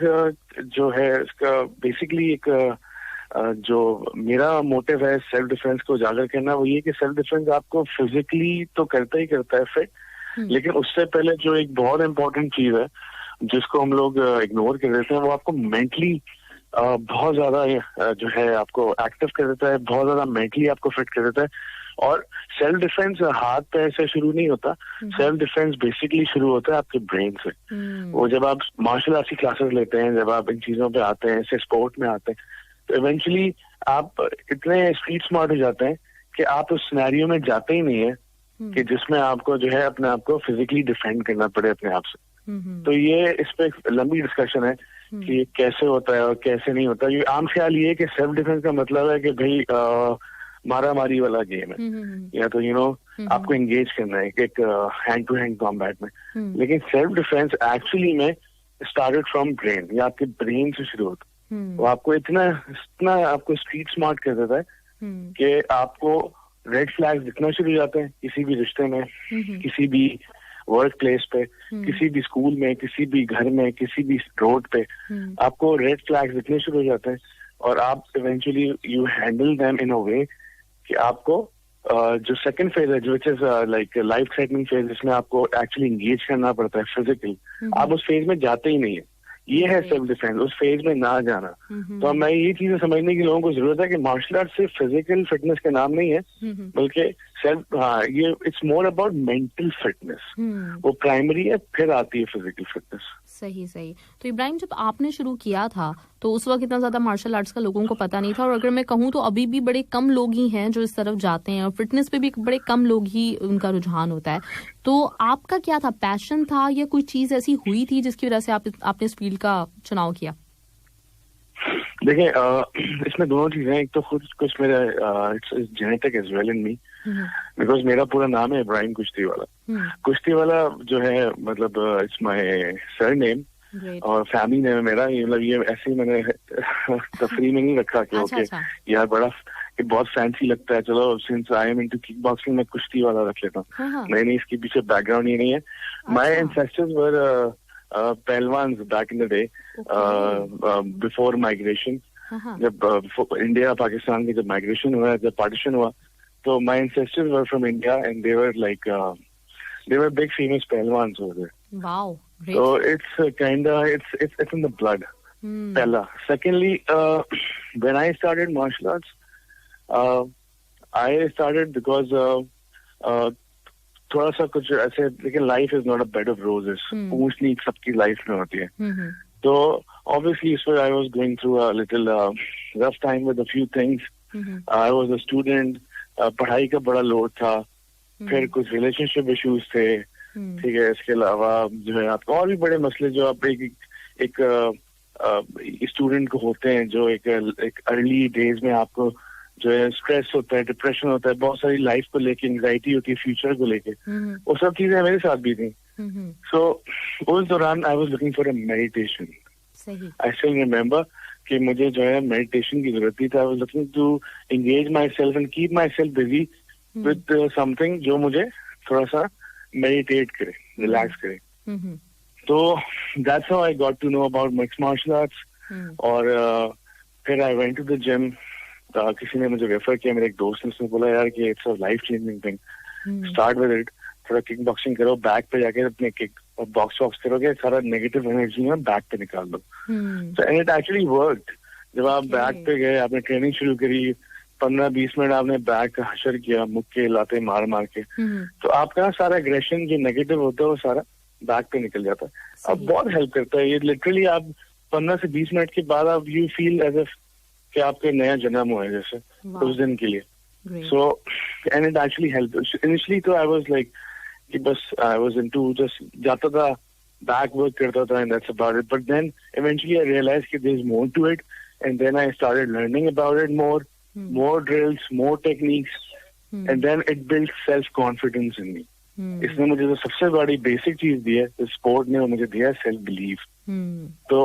जो है इसका बेसिकली एक जो मेरा मोटिव है सेल्फ डिफेंस को उजागर करना वो ये कि सेल्फ डिफेंस आपको फिजिकली तो करता ही करता है फिट, लेकिन उससे पहले जो एक बहुत इम्पोर्टेंट चीज है जिसको हम लोग इग्नोर कर देते हैं वो आपको मेंटली बहुत ज्यादा जो है आपको एक्टिव कर देता है, बहुत ज्यादा मेंटली आपको फिट कर देता है। और सेल्फ डिफेंस हाथ पैर से शुरू नहीं होता, सेल्फ डिफेंस बेसिकली शुरू होता है आपके ब्रेन से। वो जब आप मार्शल आर्ट्स की क्लासेस लेते हैं, जब आप इन चीजों पे आते हैं, ऐसे स्पोर्ट में आते हैं, तो इवेंचुअली आप इतने स्ट्रीट स्मार्ट हो जाते हैं कि आप उस सिनेरियो में जाते ही नहीं है कि जिसमें आपको जो है अपने आप को फिजिकली डिफेंड करना पड़े अपने आप से। तो ये इस पे लंबी डिस्कशन है कि कैसे होता है और कैसे नहीं होता। ये आम ख्याल ये है कि सेल्फ डिफेंस का मतलब है कि भाई मारा मारी वाला गेम है या तो आपको एंगेज करना है एक हैंड टू हैंड कॉम्बैट में। लेकिन सेल्फ डिफेंस एक्चुअली में स्टार्टेड फ्रॉम ब्रेन, या आपके ब्रेन से शुरू होता है। वो आपको इतना आपको स्ट्रीट स्मार्ट कर देता है कि आपको रेड फ्लैग्स दिखना शुरू हो जाते हैं किसी भी रिश्ते में, किसी भी वर्क प्लेस पे, किसी भी स्कूल में, किसी भी घर में, किसी भी रोड पे आपको रेड फ्लैग्स दिखने शुरू हो जाते हैं। और आप eventually you handle them in a way कि आपको जो सेकंड फेज है which is like life threatening phase, जिसमें आपको एक्चुअली एंगेज करना पड़ता है फिजिकली, आप उस फेज में जाते ही नहीं है। ये है सेल्फ डिफेंस, उस फेज में ना जाना। तो मैं ये चीजें समझने की लोगों को जरूरत है कि मार्शल आर्ट सिर्फ फिजिकल फिटनेस का नाम नहीं है, बल्कि सेल्फ ये it's more about mental fitness. वो प्राइमरी है, फिर आती है फिजिकल फिटनेस। सही। तो इब्राहिम जब आपने शुरू किया था तो उस वक्त इतना ज्यादा मार्शल आर्ट्स का लोगों को पता नहीं था, और अगर मैं कहूँ तो अभी भी बड़े कम लोग ही हैं जो इस तरफ जाते हैं, और फिटनेस पे भी बड़े कम लोग ही उनका रुझान होता है। तो आपका क्या था, पैशन था या कोई चीज ऐसी हुई थी जिसकी वजह से आपने इस फील्ड का चुनाव किया? देखिए इसमें दोनों चीजें, एक तो खुद कुछ मेरा it's genetic as well in me, because मेरा पूरा नाम है इब्राहिम कुश्ती वाला। कुश्ती वाला जो है मतलब इट्स माय सरनेम और फैमिली नेम है मेरा। मतलब ये ऐसे ही मैंने तफरी में नहीं रखा कि ओके यार बड़ा बहुत फैंसी लगता है, चलो since I am into kick boxing मैं कुश्ती वाला रख लेता हूँ। नहीं, इसके पीछे बैकग्राउंड ये नहीं है। My ancestors were pahalwans back in the day before migration. जब इंडिया पाकिस्तान की जब माइग्रेशन हुआ, जब पार्टीशन हुआ, तो my ancestors were from India and they were like they were big famous pahalwans over there. Wow, great. So it's it's in the blood. Pehla. Secondly, when I started martial arts, I started because थोड़ा सा कुछ ऐसे, लेकिन life is not a bed of roses. पूछ नहीं सबकी life में होती है. So obviously I was going through a little rough time with a few things. I was a student. पढ़ाई का बड़ा लोड था, फिर कुछ रिलेशनशिप इश्यूज थे, ठीक है। इसके अलावा जो है आपको और भी बड़े मसले जो आप एक स्टूडेंट को होते हैं, जो एक अर्ली डेज में आपको जो है स्ट्रेस होता है, डिप्रेशन होता है, बहुत सारी लाइफ को लेके एंग्जाइटी होती है, फ्यूचर को लेके, वो सब चीजें मेरे साथ भी थी। सो उस दौरान I was looking for a meditation. I still remember कि मुझे जो है मेडिटेशन की जरूरत थी। I was looking to engage myself and keep myself busy with something जो मुझे थोड़ा सा मेडिटेट करे, रिलैक्स करे। तो that's how I got to know about mixed martial arts. और फिर I went to the gym. किसी ने मुझे रेफर किया, मेरे एक दोस्त ने, उसने बोला यार कि it's a life changing thing, start with it. थोड़ा किक बॉक्सिंग करो, बैक पे जाके अपने किक और बॉक्स करोगे, सारा नेगेटिव एनर्जी में बैक पे निकाल दो। So and it actually worked. जब आप बैक पे गए, आपने ट्रेनिंग शुरू करी, 15-20 मिनट आपने बैक का हशर किया, मुक्के लाते मार मार के, तो आपका सारा एग्रेशन जो नेगेटिव होता है वो सारा बैक पे निकल जाता है। अब बहुत हेल्प करता है ये। लिटरली आप 15 से 20 मिनट के बाद आप यू फील एज इफ कि आपके नया जन्म हुआ है जैसे उस दिन के लिए। So and it actually help. Initially तो आई वाज लाइक कि बस आई वाज इनटू जस्ट जाता था, बैक वर्क करता था and that's about it. But then eventually I realise कि there is more to it and then I started learning about it more drills, more techniques, and then it built self-confidence in me. इसने मुझे जो सबसे बड़ी basic चीज दी है, तो sport ने मुझे दिया है सेल्फ बिलीव। तो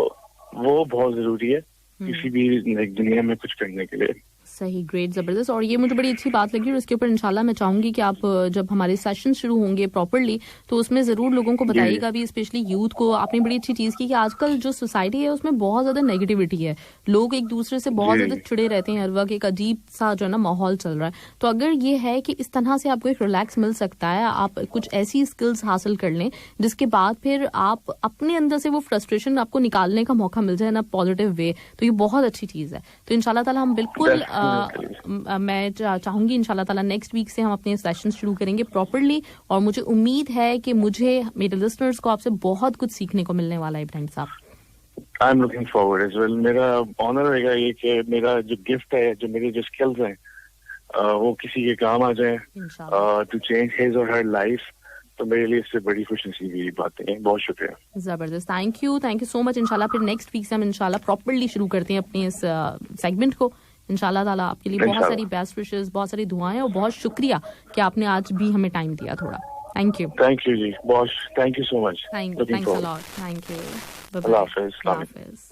वो बहुत जरूरी है किसी भी दुनिया में कुछ करने के लिए। सही, ग्रेट, जबरदस्त। और ये मुझे बड़ी अच्छी बात लगी और इसके ऊपर इंशाल्लाह मैं चाहूंगी कि आप जब हमारे सेशन शुरू होंगे प्रॉपर्ली तो उसमें जरूर लोगों को बताइएगा भी, स्पेशली यूथ को। आपने बड़ी अच्छी चीज की कि आजकल जो सोसाइटी है उसमें बहुत ज्यादा नेगेटिविटी है, लोग एक दूसरे से बहुत ज्यादा चिड़े रहते हैं हर वक्त, एक अजीब सा जो है ना माहौल चल रहा है। तो अगर ये है कि इस तरह से आपको एक रिलैक्स मिल सकता है, आप कुछ ऐसी स्किल्स हासिल कर लें जिसके बाद फिर आप अपने अंदर से वो फ्रस्ट्रेशन आपको निकालने का मौका मिल जाए ना पॉजिटिव वे, तो ये बहुत अच्छी चीज है। तो इंशाल्लाह ताला हम बिल्कुल मैं चाहूंगी इंशाल्लाह ताला नेक्स्ट वीक से हम अपने सेशन शुरू करेंगे प्रॉपर्ली, और मुझे उम्मीद है कि मुझे मेरे लिसनर्स को आपसे बहुत कुछ सीखने को मिलने वाला है इब्राहिम साहब। I am looking forward as well. मेरा ऑनर रहेगा ये कि मेरा जो गिफ्ट है, जो मेरी जो स्किल्स हैं, वो किसी के काम आ जाए टू चेंज हिज और हर लाइफ। तो मेरे लिए इससे बड़ी खुशनसीबी बातें हैं। बहुत शुक्रिया, जबरदस्त, थैंक यू सो मच। इंशाल्लाह फिर नेक्स्ट वीक से हम इंशाल्लाह प्रॉपर्ली शुरू करते हैं अपने इस सेगमेंट को। इंशाल्लाह ताला आपके लिए बहुत सारी बेस्ट विशेस, बहुत सारी दुआएं, और बहुत शुक्रिया कि आपने आज भी हमें टाइम दिया थोड़ा। थैंक यू जी, बहुत thank you so much. Thanks a lot, thank you, अल्लाह हाफिज़।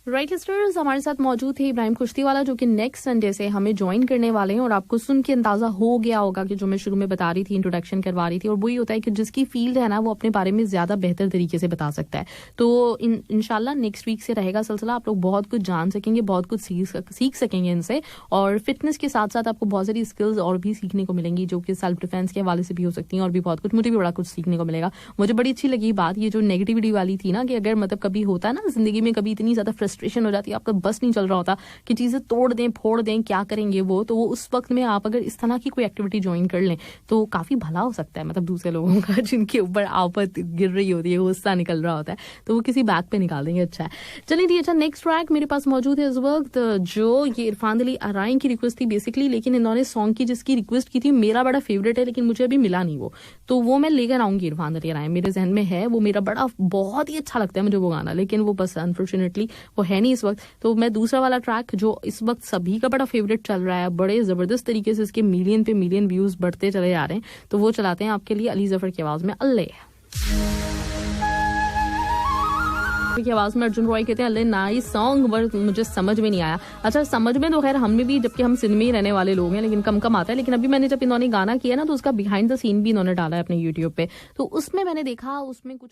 राइट लिस्टर्स, हमारे साथ मौजूद थे इब्राहिम कुश्तीवाला जो कि नेक्स्ट संडे से हमें ज्वाइन करने वाले हैं। और आपको सुन के अंदाजा हो गया होगा कि जो मैं शुरू में बता रही थी, इंट्रोडक्शन करवा रही थी, और वही होता है कि जिसकी फील्ड है ना वो अपने बारे में ज्यादा बेहतर तरीके से बता सकता है। तो इंशाल्लाह नेक्स्ट वीक से रहेगा सिलसिला, आप लोग बहुत कुछ जान सकेंगे, बहुत कुछ सीख सकेंगे इनसे, और फिटनेस के साथ साथ आपको बहुत सारी स्किल्स और भी सीखने को मिलेंगी जो कि सेल्फ डिफेंस के हवाले से भी हो सकती हैं, और भी बहुत कुछ, मुझे भी बड़ा कुछ सीखने को मिलेगा। मुझे बड़ी अच्छी लगी बात, ये जो नेगेटिविटी वाली थी ना, कि अगर मतलब कभी होता है ना जिंदगी में, कभी इतनी ज्यादा फ्रस्ट्रेशन हो जाती है, आपका बस नहीं चल रहा होता कि चीजें तोड़ दें, फोड़ दें, क्या करेंगे वो, तो वो उस वक्त में आप अगर इस तरह की कोई एक्टिविटी ज्वाइन कर लें तो काफी भला हो सकता है। मतलब दूसरे लोगों का जिनके ऊपर आफत गिर रही होती है, गुस्सा निकल रहा होता है, तो वो किसी बैग पे निकाल देंगे। अच्छा है, चलिए जी। अच्छा, नेक्स्ट ट्रैक मेरे पास मौजूद है इस वक्त, जो ये इरफान अली आराइन की रिक्वेस्ट थी बेसिकली, लेकिन इन्होंने सॉन्ग की जिसकी रिक्वेस्ट की थी मेरा बड़ा फेवरेट है, लेकिन मुझे अभी मिला नहीं वो, तो वो मैं लेकर आऊंगी। इरफान अली आराइन मेरे जहन में है, वो मेरा बड़ा बहुत ही अच्छा लगता है मुझे वो गाना, लेकिन वो बस अनफॉर्चुनेटली वो है नहीं इस वक्त। तो मैं दूसरा वाला ट्रैक जो इस वक्त सभी का बड़ा फेवरेट चल रहा है, बड़े जबरदस्त तरीके से इसके मिलियन पे मिलियन व्यूज बढ़ते चले जा रहे हैं, तो वो चलाते हैं आपके लिए अली जफर की आवाज में अल्ले की आवाज में। अर्जुन रॉय कहते हैं अल्ले नाइस सॉन्ग, बट मुझे समझ में नहीं आया। अच्छा, समझ में तो खैर हमें भी, जबकि हम सिनेमा ही रहने वाले लोग हैं, लेकिन कम कम आता है। लेकिन अभी मैंने जब इन्होंने गाना किया ना, तो उसका बिहाइंड द सीन भी इन्होंने डाला है अपने यूट्यूब पे, तो उसमें मैंने देखा उसमें कुछ